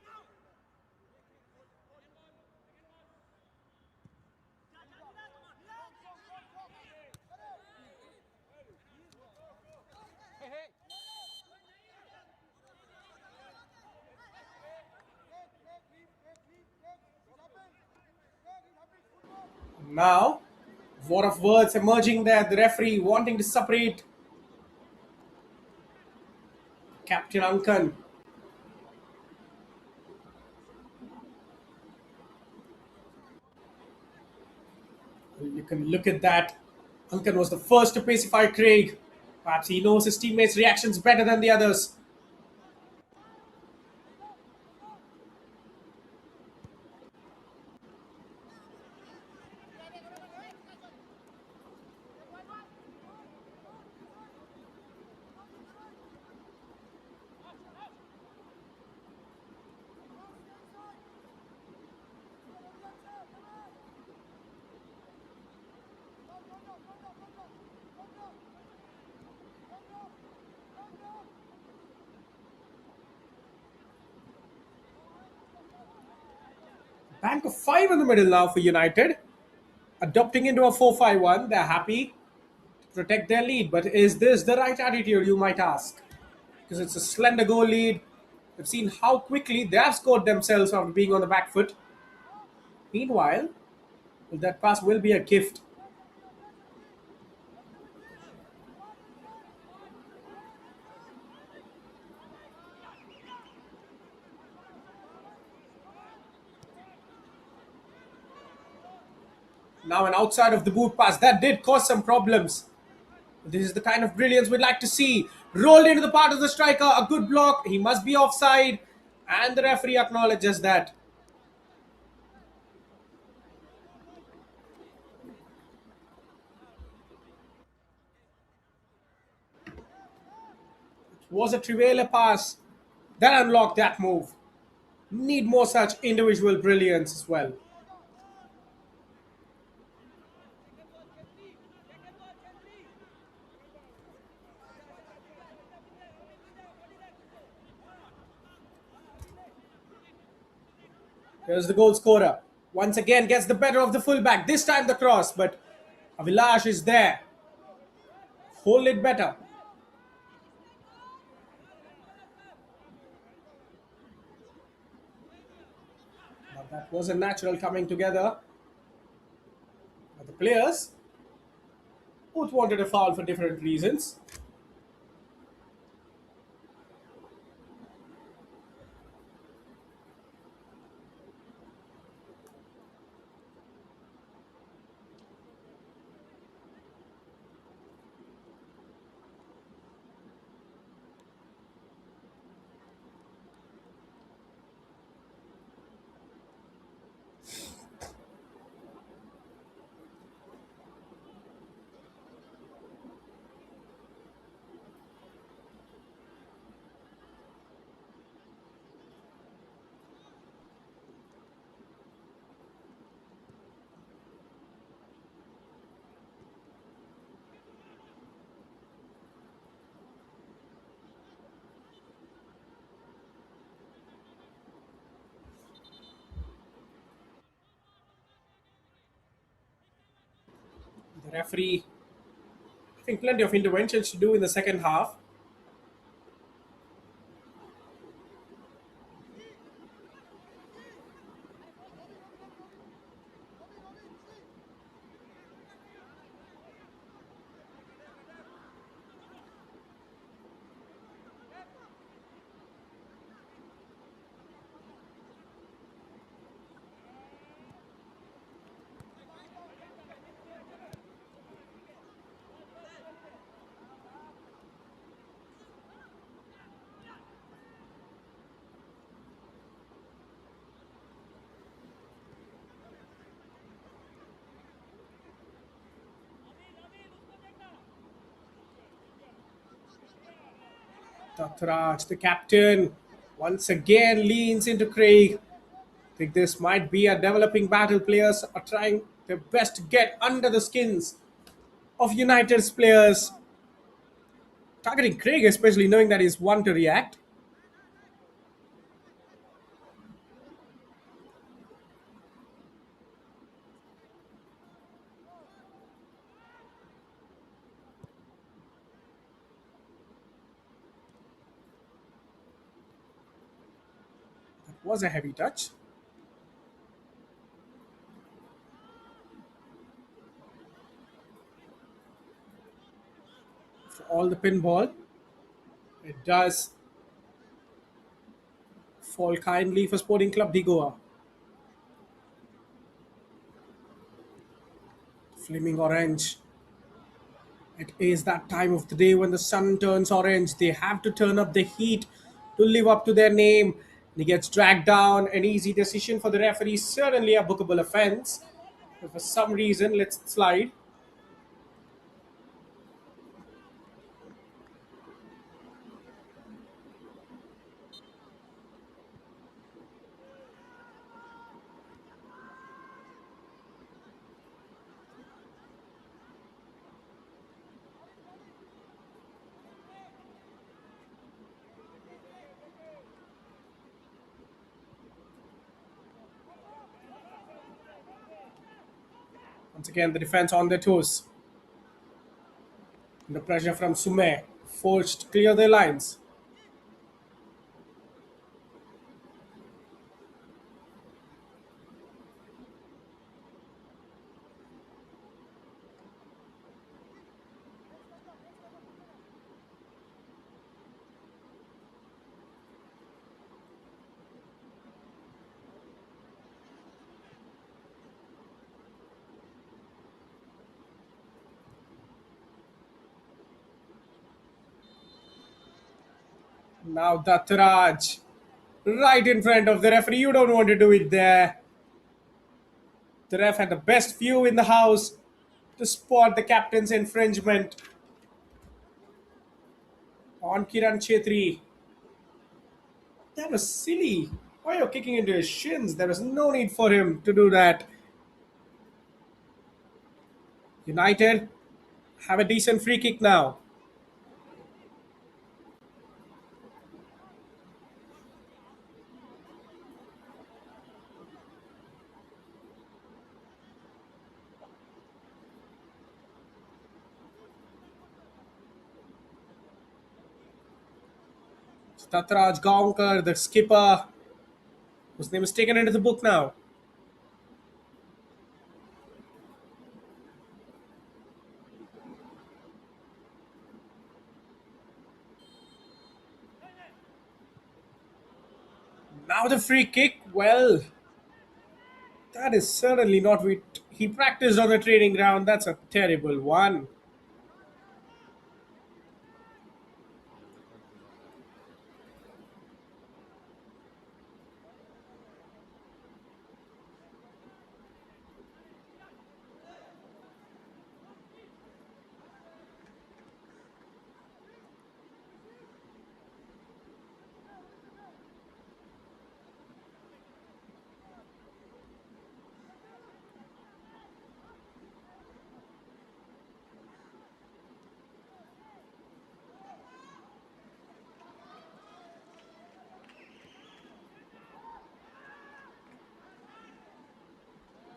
Now, war of words emerging there. The referee wanting to separate Captain Ankan. You can look at that. Ankan was the first to pacify Craig. Perhaps he knows his teammates' reactions better than the others. Bank of five in the middle now for United. Adopting into a 4-5-1. They're happy to protect their lead. But is this the right attitude, you might ask? Because it's a slender goal lead. We've seen how quickly they have scored themselves after being on the back foot. Meanwhile, that pass will be a gift. Now an outside of the boot pass. That did cause some problems. This is the kind of brilliance we'd like to see. Rolled into the part of the striker. A good block. He must be offside. And the referee acknowledges that. It was a Trivela pass that unlocked that move. Need more such individual brilliance as well. Here's the goal scorer. Once again gets the better of the fullback. This time the cross, but Avilash is there. Hold it better. Now that was a natural coming together. But the players both wanted a foul for different reasons. Referee, I think plenty of interventions to do in the second half. Tatraj, the captain, once again leans into Craig. I think this might be a developing battle. Players are trying their best to get under the skins of United's players, targeting Craig, especially knowing that he's one to react. That was a heavy touch for all the pinball. It does fall kindly for Sporting Club de Goa. Flaming orange. It is that time of the day when the sun turns orange. They have to turn up the heat to live up to their name. He gets dragged down. An easy decision for the referee. Certainly a bookable offense. But for some reason, let's slide. Once again, the defense on their toes. The pressure from Sume forced to clear their lines. Now Dattaraj, right in front of the referee. You don't want to do it there. The ref had the best view in the house to spot the captain's infringement on Kiran Chetri. That was silly. Why are you kicking into his shins? There was no need for him to do that. United have a decent free kick now. Tatraj Gaonkar, the skipper, whose name is taken into the book now. Now the free kick. Well, that is certainly not what he practiced on the training ground. That's a terrible one.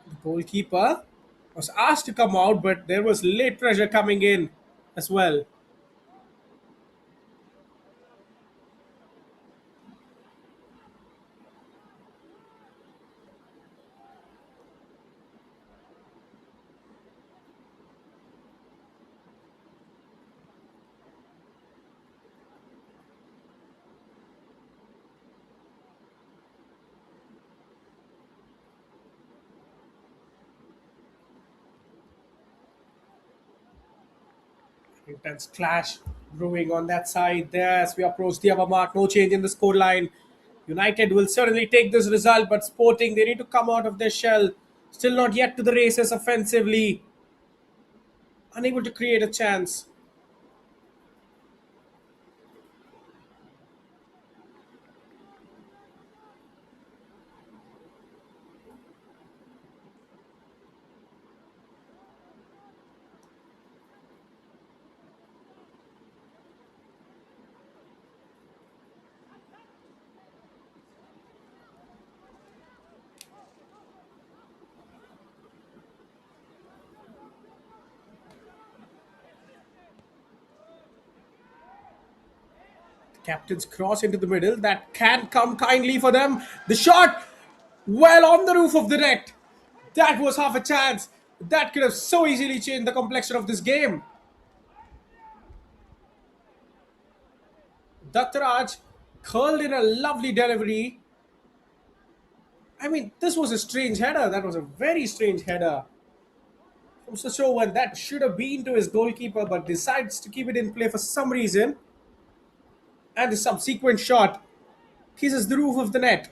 The goalkeeper Was asked to come out, but there was late pressure coming in as well. Intense clash brewing on that side there as we approach the upper mark. No change in the scoreline. United will certainly take this result, but Sporting, they need to come out of their shell. Still not yet to the races offensively. Unable to create a chance. Captain's cross into the middle. That can come kindly for them. The shot, well on the roof of the net. That was half a chance. That could have so easily changed the complexion of this game. Dattaraj curled in a lovely delivery. I mean, this was a strange header. That was a very strange header from Sashowan. That should have been to his goalkeeper, but decides to keep it in play for some reason. And the subsequent shot kisses the roof of the net.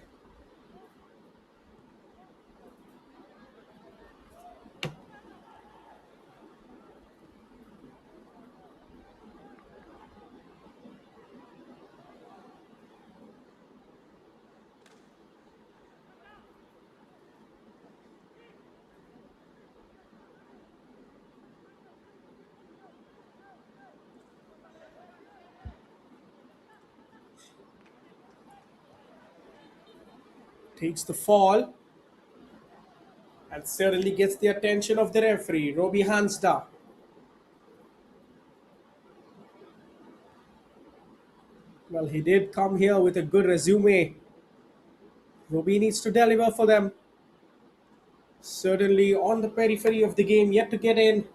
Takes the fall and certainly gets the attention of the referee, Robbie Hansda. Well, he did come here with a good resume. Robbie needs to deliver for them. Certainly on the periphery of the game, yet to get in.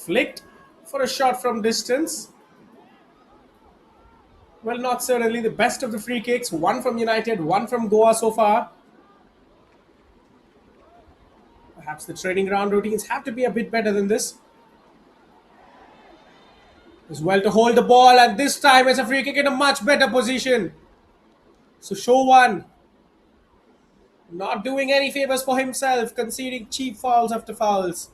Flicked for a shot from distance. Well, not certainly the best of the free kicks. One from United, one from Goa so far. Perhaps the training ground routines have to be a bit better than this. As well to hold the ball, and this time it's a free kick in a much better position. So show one, not doing any favors for himself, conceding cheap fouls after fouls.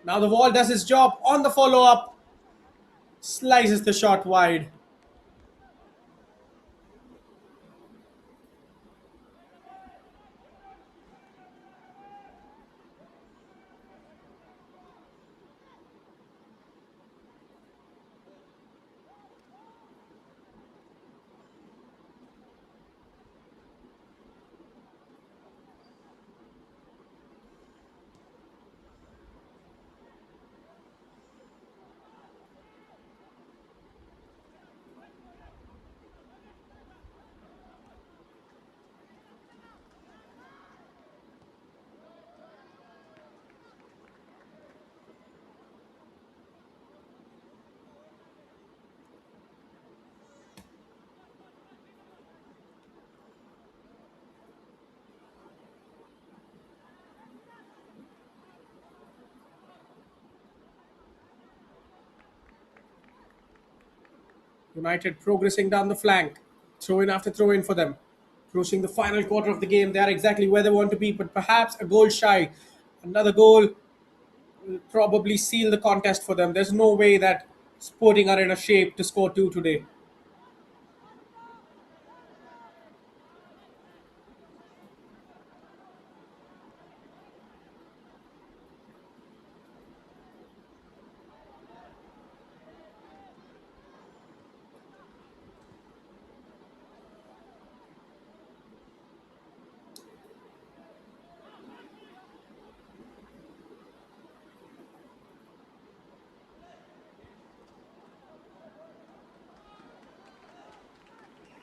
Now the ball does its job on the follow up, slices the shot wide. United progressing down the flank, throw in after throw in for them. Approaching the final quarter of the game, they are exactly where they want to be, but perhaps a goal shy. Another goal will probably seal the contest for them. There's no way that Sporting are in a shape to score two today.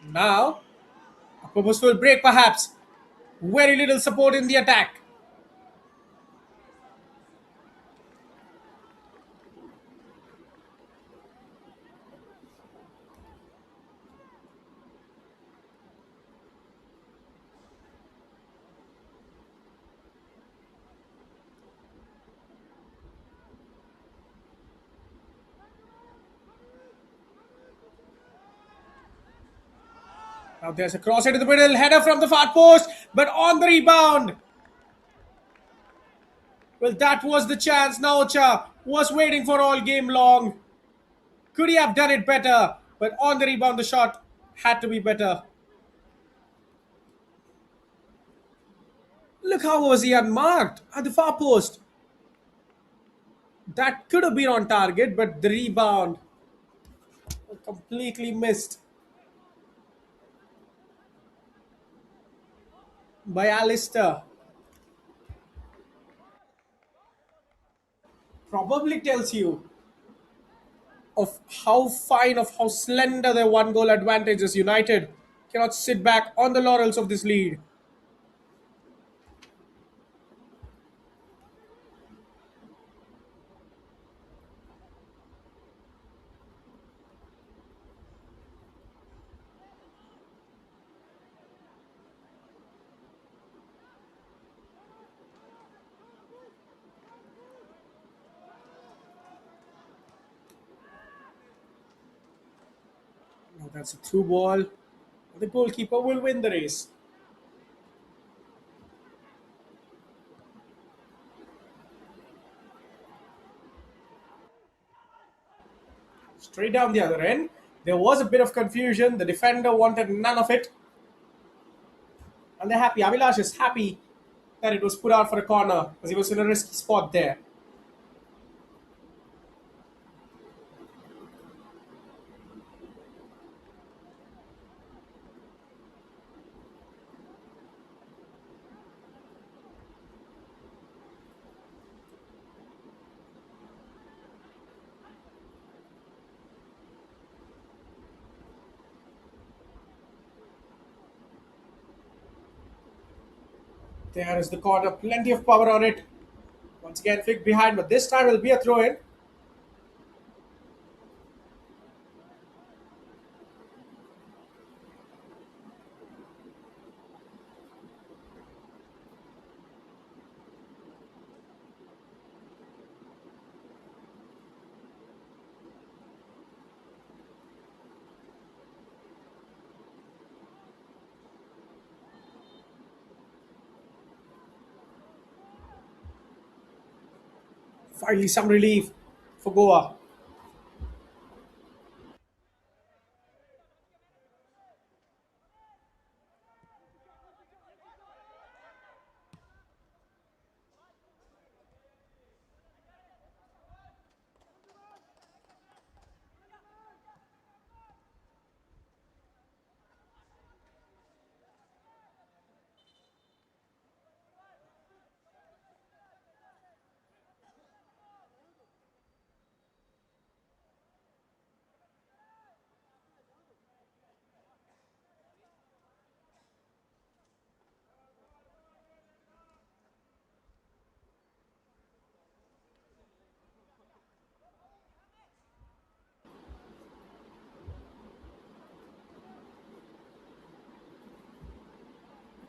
Now, a purposeful break perhaps. Very little support in the attack. Now there's a cross into the middle, header from the far post, but on the rebound. Well, that was the chance Naocha was waiting for all game long. Could he have done it better? But on the rebound, the shot had to be better. Look how was he unmarked at the far post. That could have been on target, but the rebound completely missed by Alistair. Probably tells you of how fine, of how slender their one goal advantage is. United cannot sit back on the laurels of this lead. Now that's a through ball. The goalkeeper will win the race. Straight down the other end. There was a bit of confusion. The defender wanted none of it. And they're happy. Avilash is happy that it was put out for a corner as he was in a risky spot there. There is the corner. Plenty of power on it. Once again, Fig behind, but this time will be a throw in. Finally, some relief for Goa.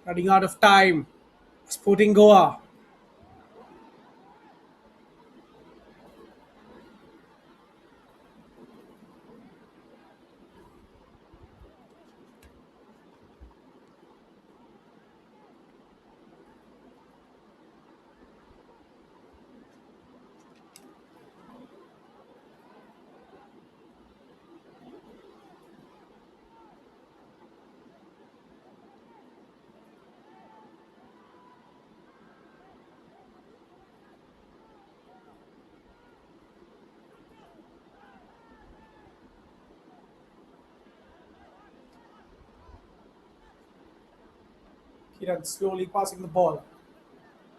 Running out of time. Sporting Goa. Kiran slowly passing the ball.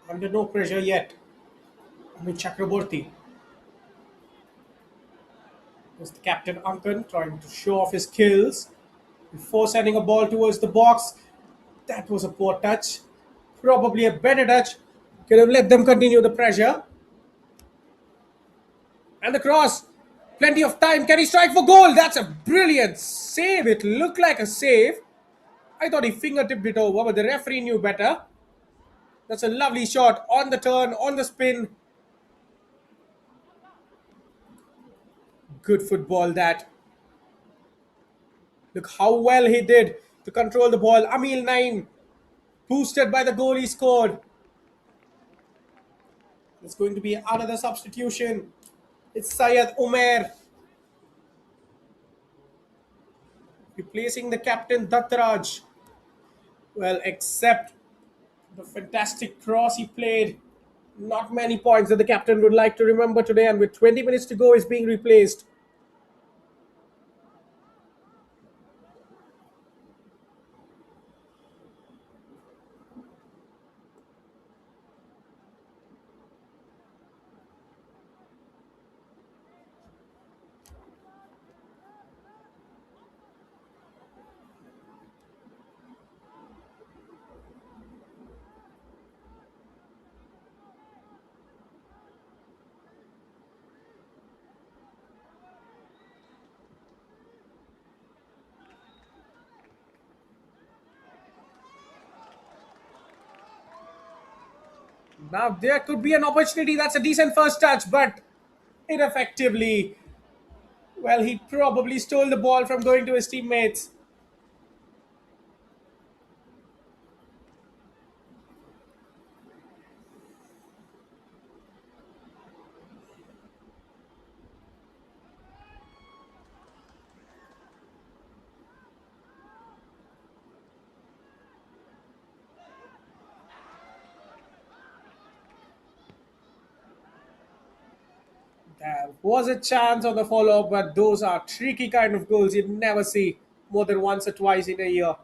Under no pressure yet. Amit Chakraborty. Was the captain Ankan trying to show off his skills before sending a ball towards the box. That was a poor touch. Probably a better touch. Could have let them continue the pressure. And the cross. Plenty of time. Can he strike for goal? That's a brilliant save. It looked like a save. I thought he fingertipped it over, but the referee knew better. That's a lovely shot on the turn, on the spin. Good football that. Look how well he did to control the ball. Amil 9, boosted by the goal he scored. It's going to be another substitution. It's Syed Umair replacing the captain Dattaraj. Well, except the fantastic cross he played. Not many points that the captain would like to remember today, and with 20 minutes to go, is being replaced. Now there could be an opportunity. That's a decent first touch, but ineffectively. Well, he probably stole the ball from going to his teammates. There was a chance on the follow up, but those are tricky kind of goals you never see more than once or twice in a year.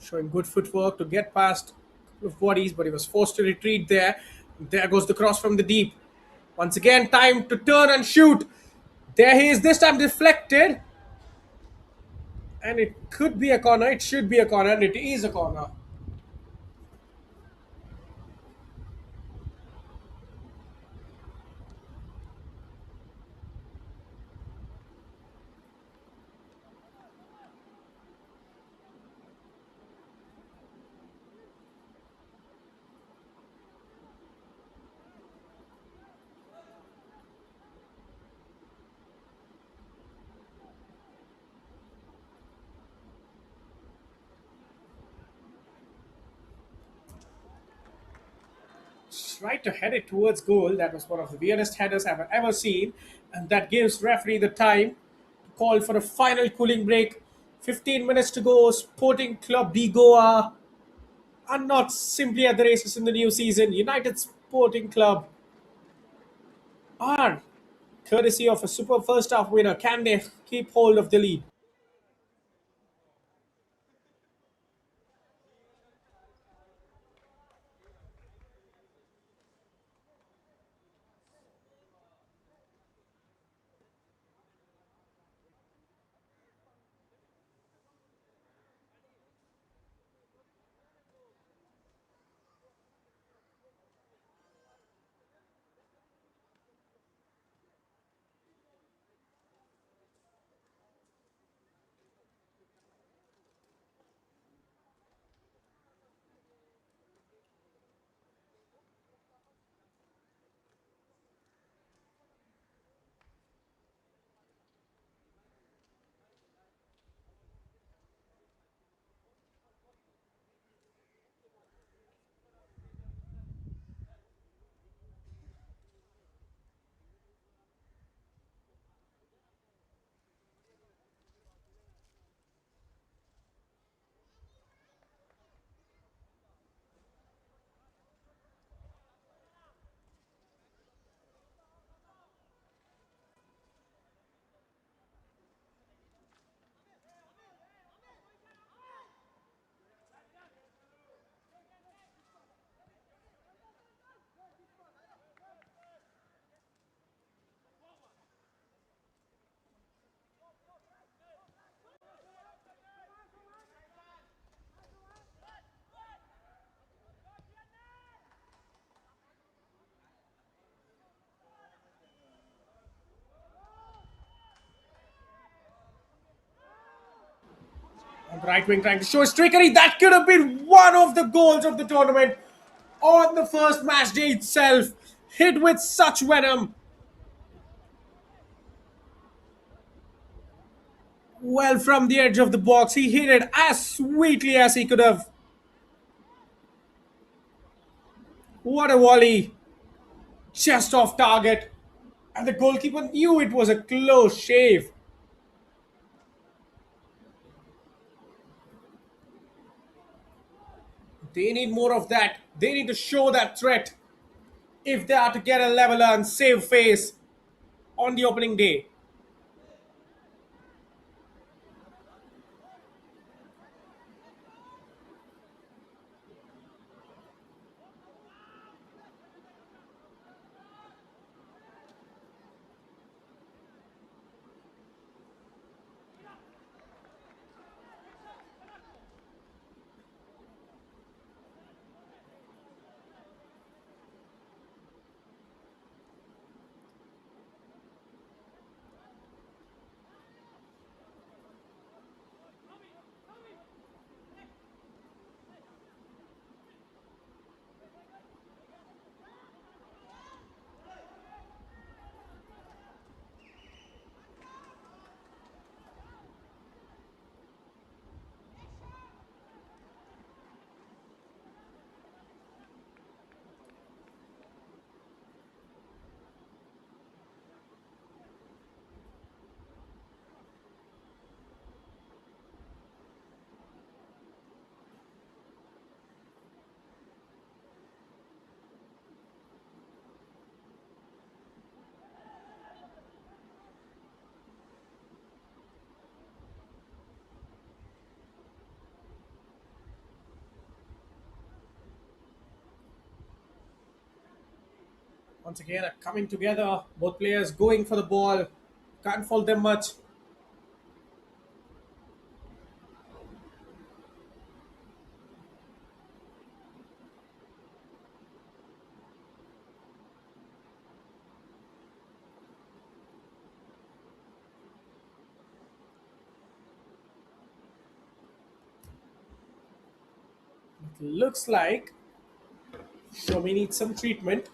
Showing good footwork to get past a couple of bodies, but he was forced to retreat there. There goes the cross from the deep. Once again, time to turn and shoot. There he is, this time deflected. And it could be a corner, it should be a corner, and it is a corner. Tried to head it towards goal. That was one of the weirdest headers I've ever seen. And that gives referee the time to call for a final cooling break. 15 minutes to go. Sporting Club de Goa are not simply at the races in the new season. United Sporting Club are, courtesy of a super first half winner, can they keep hold of the lead? Right wing trying to show his trickery. That could have been one of the goals of the tournament on the first match day itself. Hit with such venom. Well, from the edge of the box, he hit it as sweetly as he could have. What a volley. Just off target. And the goalkeeper knew it was a close shave. They need more of that. They need to show that threat if they are to get a leveler and save face on the opening day. Once again, coming together. Both players going for the ball. Can't fault them much. It looks like Shomi needs some treatment.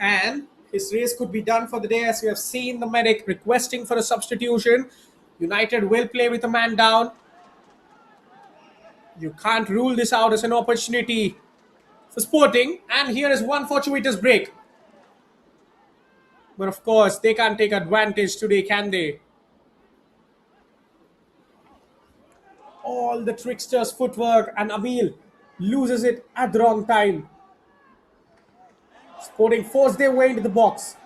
And his race could be done for the day, as we have seen the medic requesting for a substitution. United will play with a man down. You can't rule this out as an opportunity for Sporting. And here is one fortuitous break. But of course, they can't take advantage today, can they? All the trickster's footwork, and Emil loses it at the wrong time. Sporting force their way into the box.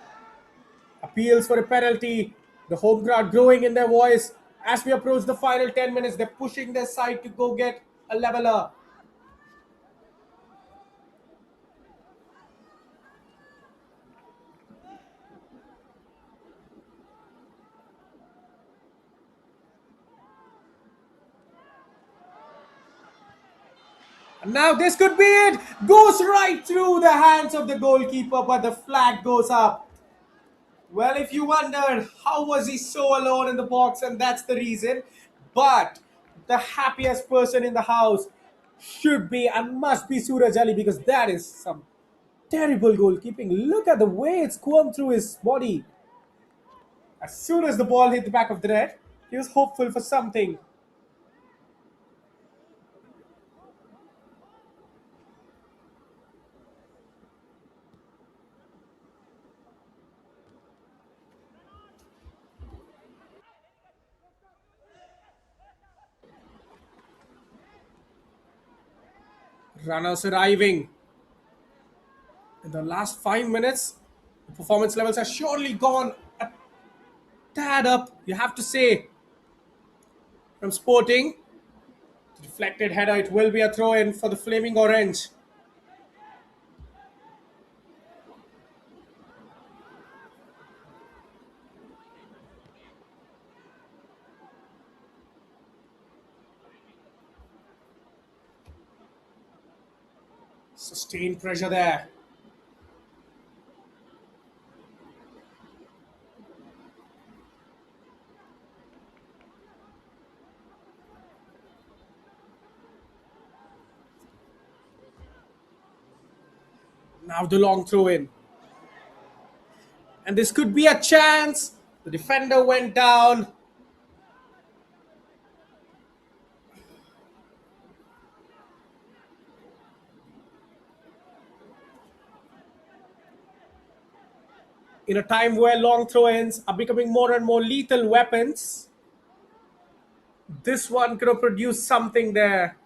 Appeals for a penalty. The home crowd growing in their voice. As we approach the final 10 minutes, they're pushing their side to go get a leveler. And now this could be it. Goes right through the hands of the goalkeeper, but the flag goes up. Well, if you wondered how was he so alone in the box, and that's the reason. But the happiest person in the house should be and must be Suraj Ali, because that is some terrible goalkeeping. Look at the way it's gone through his body. As soon as the ball hit the back of the net, he was hopeful for something. Runners arriving. In the last 5 minutes, the performance levels have surely gone a tad up, you have to say, from Sporting. Deflected header, it will be a throw in for the Flaming Orange. Sustained pressure there. Now the long throw in. And this could be a chance. The defender went down. In a time where long throw-ins are becoming more and more lethal weapons, this one could have produced something there.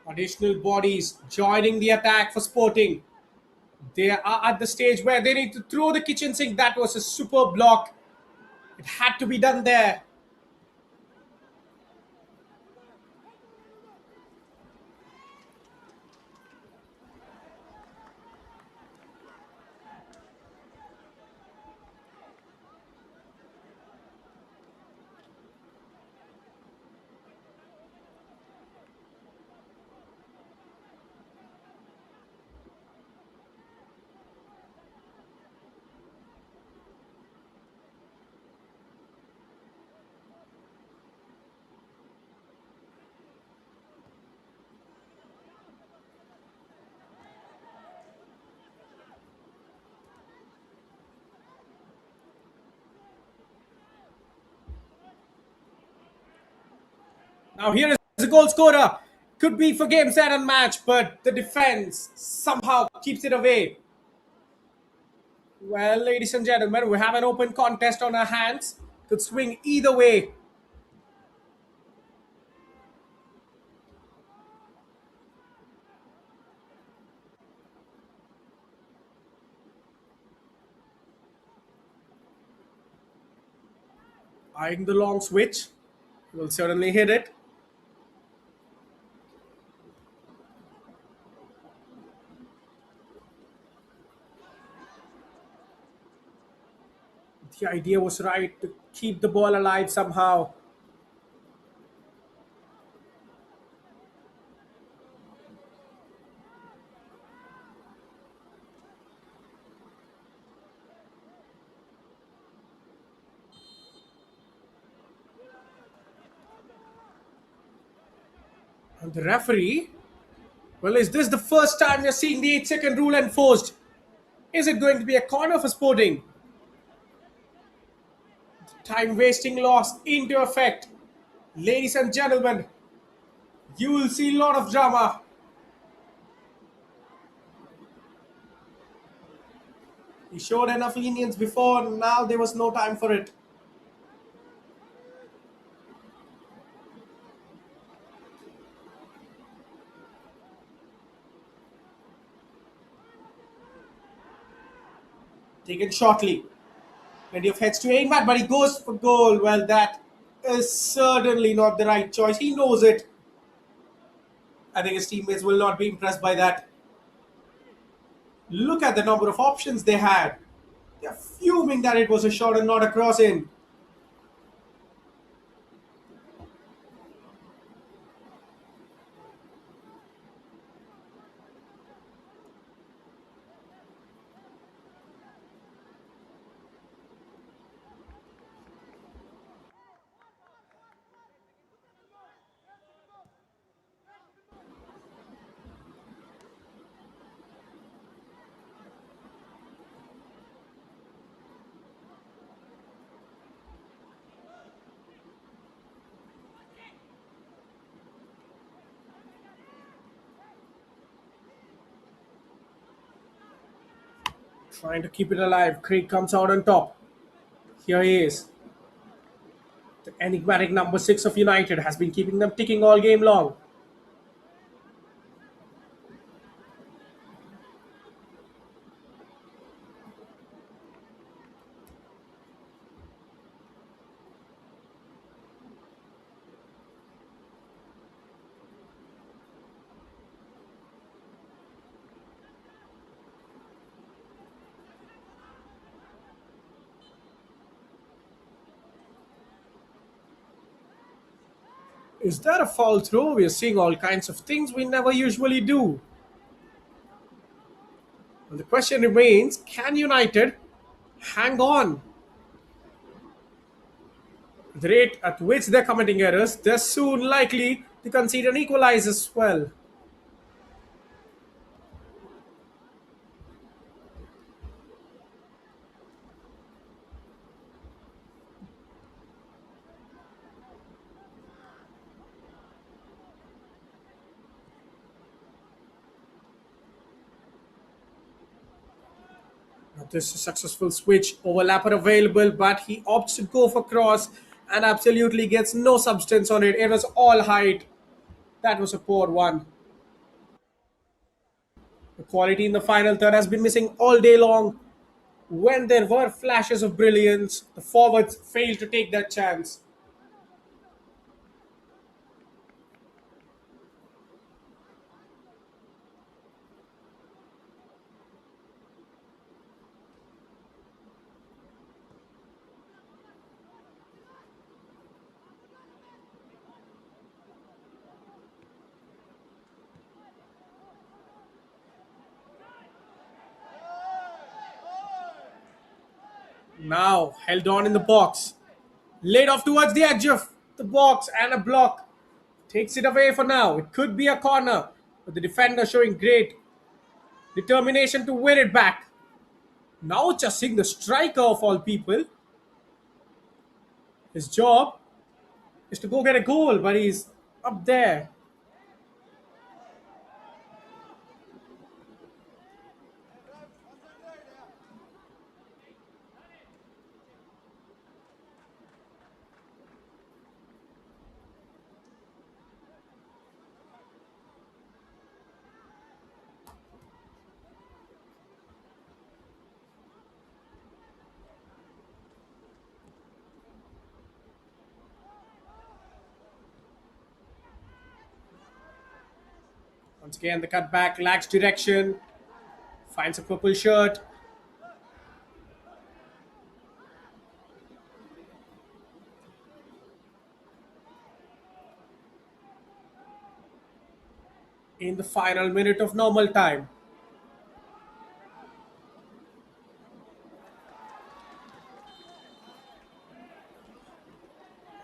Additional bodies joining the attack for Sporting. They are at the stage where they need to throw the kitchen sink. That was a super block. It had to be done there. Now here is the goal scorer. Could be for game, set, and match, but the defense somehow keeps it away. Well, ladies and gentlemen, we have an open contest on our hands. Could swing either way. Eyeing the long switch. Will certainly hit it. The idea was right to keep the ball alive somehow. And the referee, well, is this the first time we're seeing the 8-second rule enforced? Is it going to be a corner for Sporting? Time wasting loss into effect. Ladies and gentlemen, you will see a lot of drama. He showed enough lenience before, now there was no time for it. Taken shortly. Plenty of heads to aim at, but he goes for goal. Well, that is certainly not the right choice. He knows it. I think his teammates will not be impressed by that. Look at the number of options they had. They're fuming that it was a shot and not a cross in. Trying to keep it alive. Craig comes out on top. Here he is. The enigmatic number 6 of United has been keeping them ticking all game long. Is that a foul throw? We are seeing all kinds of things we never usually do. And the question remains, can United hang on? The rate at which they're committing errors, they're soon likely to concede an equalizer as well. Now, this is a successful switch, overlapper available, but he opts to go for cross and absolutely gets no substance on it. It was all height. That was a poor one. The quality in the final third has been missing all day long. When there were flashes of brilliance, the forwards failed to take that chance. Now held on in the box, laid off towards the edge of the box, and a block takes it away for now. It could be a corner, but the defender showing great determination to win it back. Now just seeing the striker of all people. His job is to go get a goal, but he's up there. Once again, the cutback lacks direction. Finds a purple shirt. In the final minute of normal time.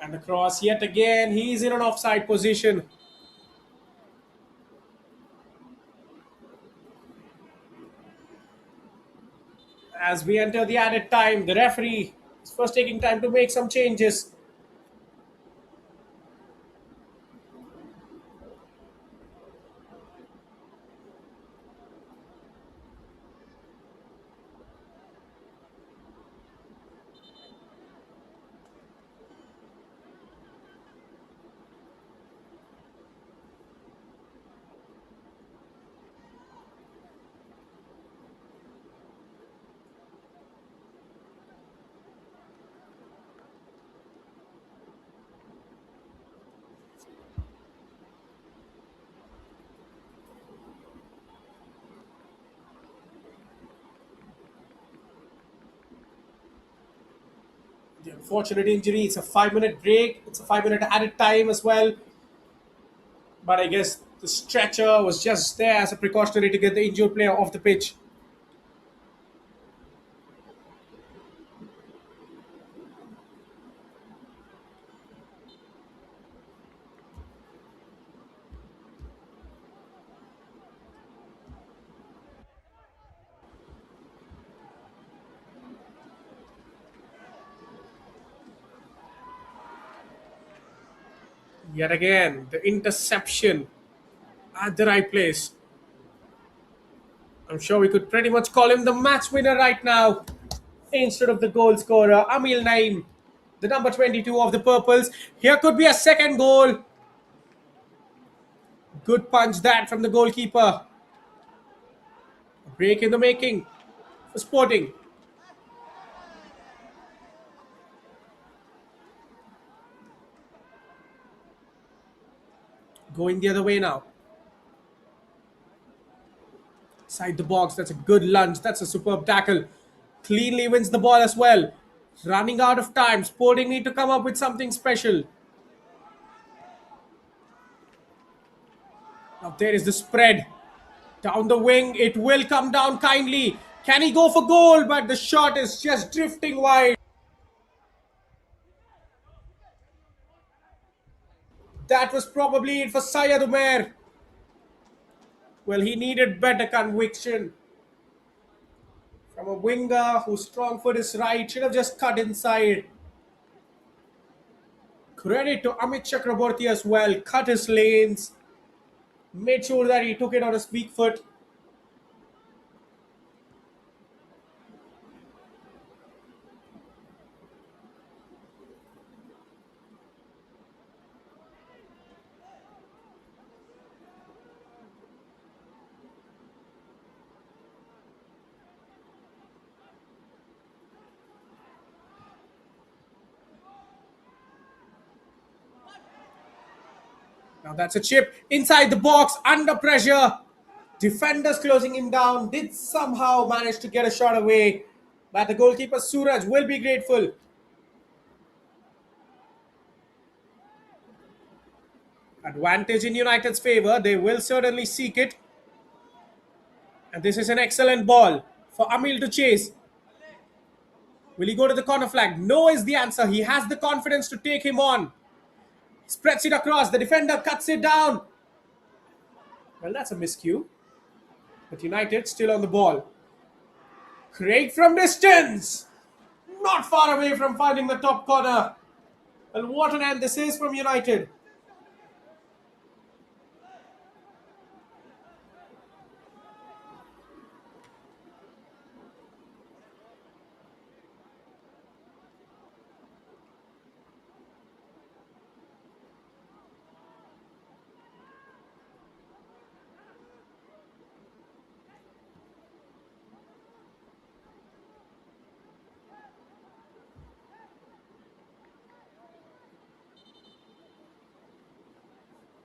And the cross yet again. He's in an offside position. As we enter the added time, the referee is first taking time to make some changes. The unfortunate injury, it's a 5 minute break, it's a 5 minute added time as well. But I guess the stretcher was just there as a precautionary to get the injured player off the pitch. Yet again, the interception at the right place. I'm sure we could pretty much call him the match winner right now instead of the goal scorer, Amil Naim, the number 22 of the Purples. Here could be a second goal. Good punch that from the goalkeeper. Break in the making for Sporting. Going the other way now. Side the box. That's a good lunge. That's a superb tackle. Cleanly wins the ball as well. Running out of time. Sporting need to come up with something special. Now there is the spread. Down the wing, it will come down kindly. Can he go for goal? But the shot is just drifting wide. That was probably it for Syed Umair. Well, he needed better conviction from a winger whose strong foot is right. Should have just cut inside. Credit to Amit Chakraborty as well. Cut his lanes. Made sure that he took it on his weak foot. Now that's a chip inside the box under pressure. Defenders closing him down. Did somehow manage to get a shot away. But the goalkeeper Suraj will be grateful. Advantage in United's favour. They will certainly seek it. And this is an excellent ball for Amil to chase. Will he go to the corner flag? No is the answer. He has the confidence to take him on. Spreads it across. The defender cuts it down. Well, that's a miscue. But United still on the ball. Craig from distance. Not far away from finding the top corner. And what an end this is from United.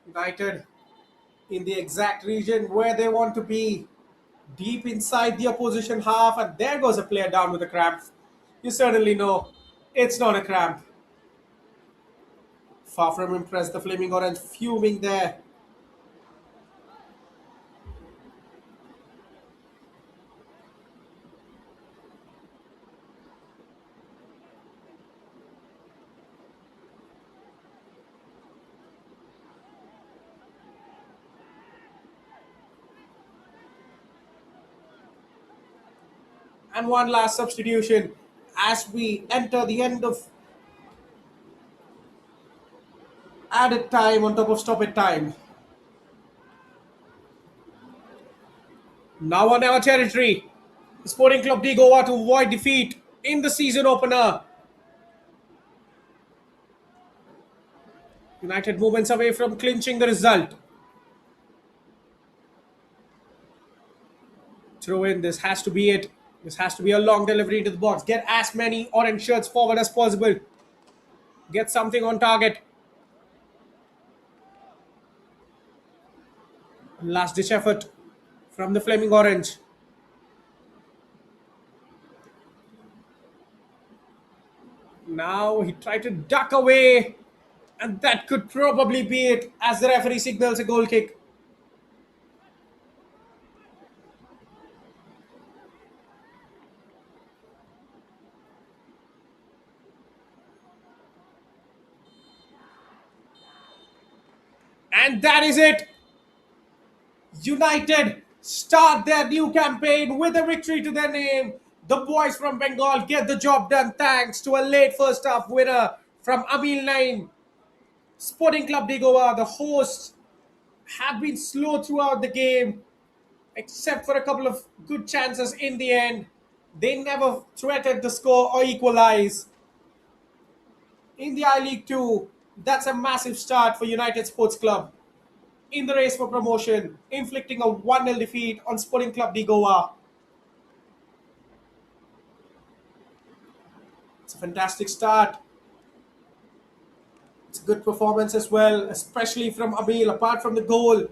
United in the exact region where they want to be, deep inside the opposition half, and there goes a player down with a cramp. You certainly know it's not a cramp. Far from impressed, the Flaming Orange fuming there. And one last substitution as we enter the end of added time on top of stoppage time. Now on our territory, Sporting Club de Goa to avoid defeat in the season opener. United movements away from clinching the result. Throw in, this has to be it. This has to be a long delivery into the box. Get as many orange shirts forward as possible. Get something on target. Last ditch effort from the Flaming Orange. Now he tried to duck away, and that could probably be it as the referee signals a goal kick. And that is it. United start their new campaign with a victory to their name. The boys from Bengal get the job done thanks to a late first half winner from Amil Nain. Sporting Club de Goa, the hosts, have been slow throughout the game, except for a couple of good chances in the end. They never threatened the score or equalize. In the I-League 2, that's a massive start for United Sports Club in the race for promotion, inflicting a 1-0 defeat on Sporting Club de Goa. It's a fantastic start. It's a good performance as well, especially from Abil. Apart from the goal,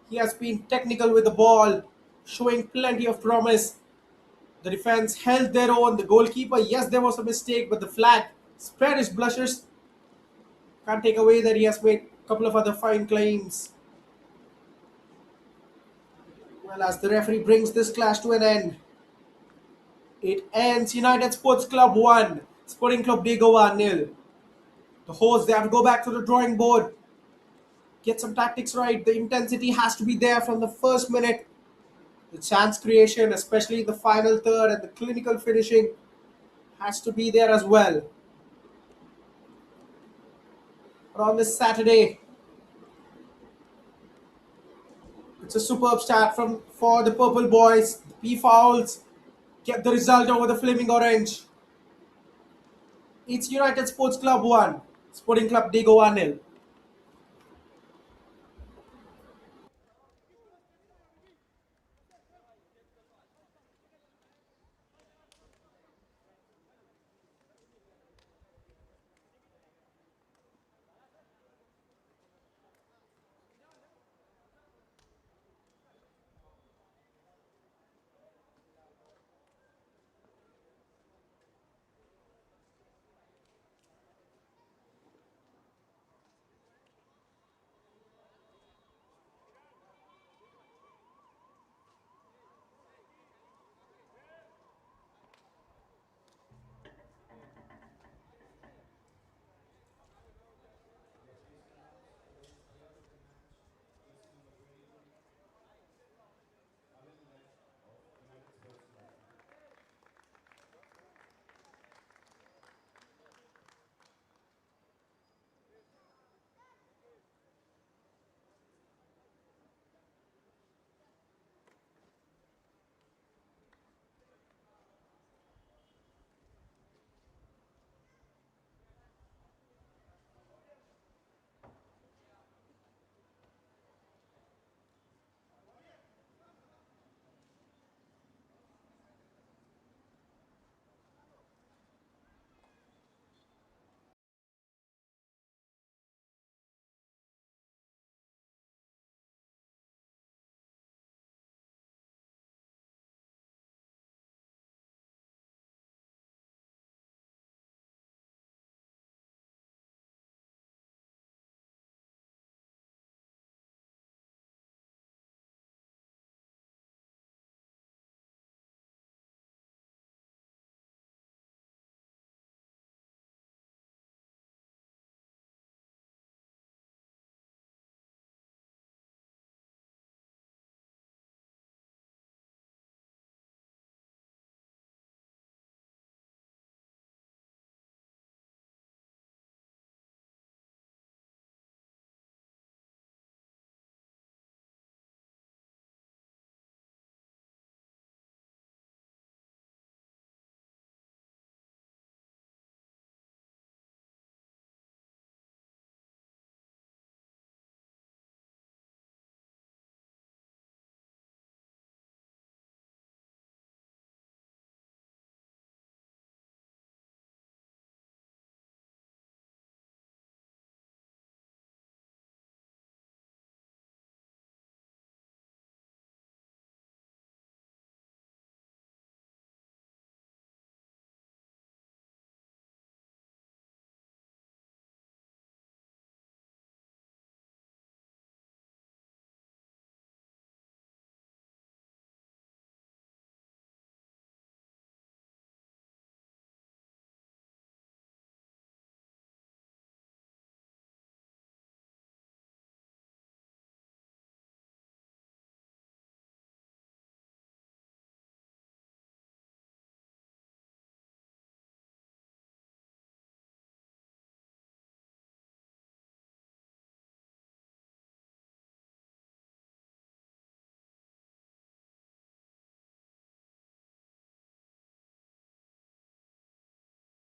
he has been technical with the ball, showing plenty of promise. The defense held their own. The goalkeeper, yes, there was a mistake, but the flag spared his blushes. Can't take away that he has made a couple of other fine claims. Well, as the referee brings this clash to an end, it ends United Sports Club 1, Sporting Club de Goa nil. The hosts, they have to go back to the drawing board, get some tactics right. The intensity has to be there from the first minute. The chance creation, especially the final third, and the clinical finishing has to be there as well. But on this Saturday, it's a superb start from for the Purple Boys. The P Fouls get the result over the Flaming Orange. It's United Sports Club 1, Sporting Club de Goa nil.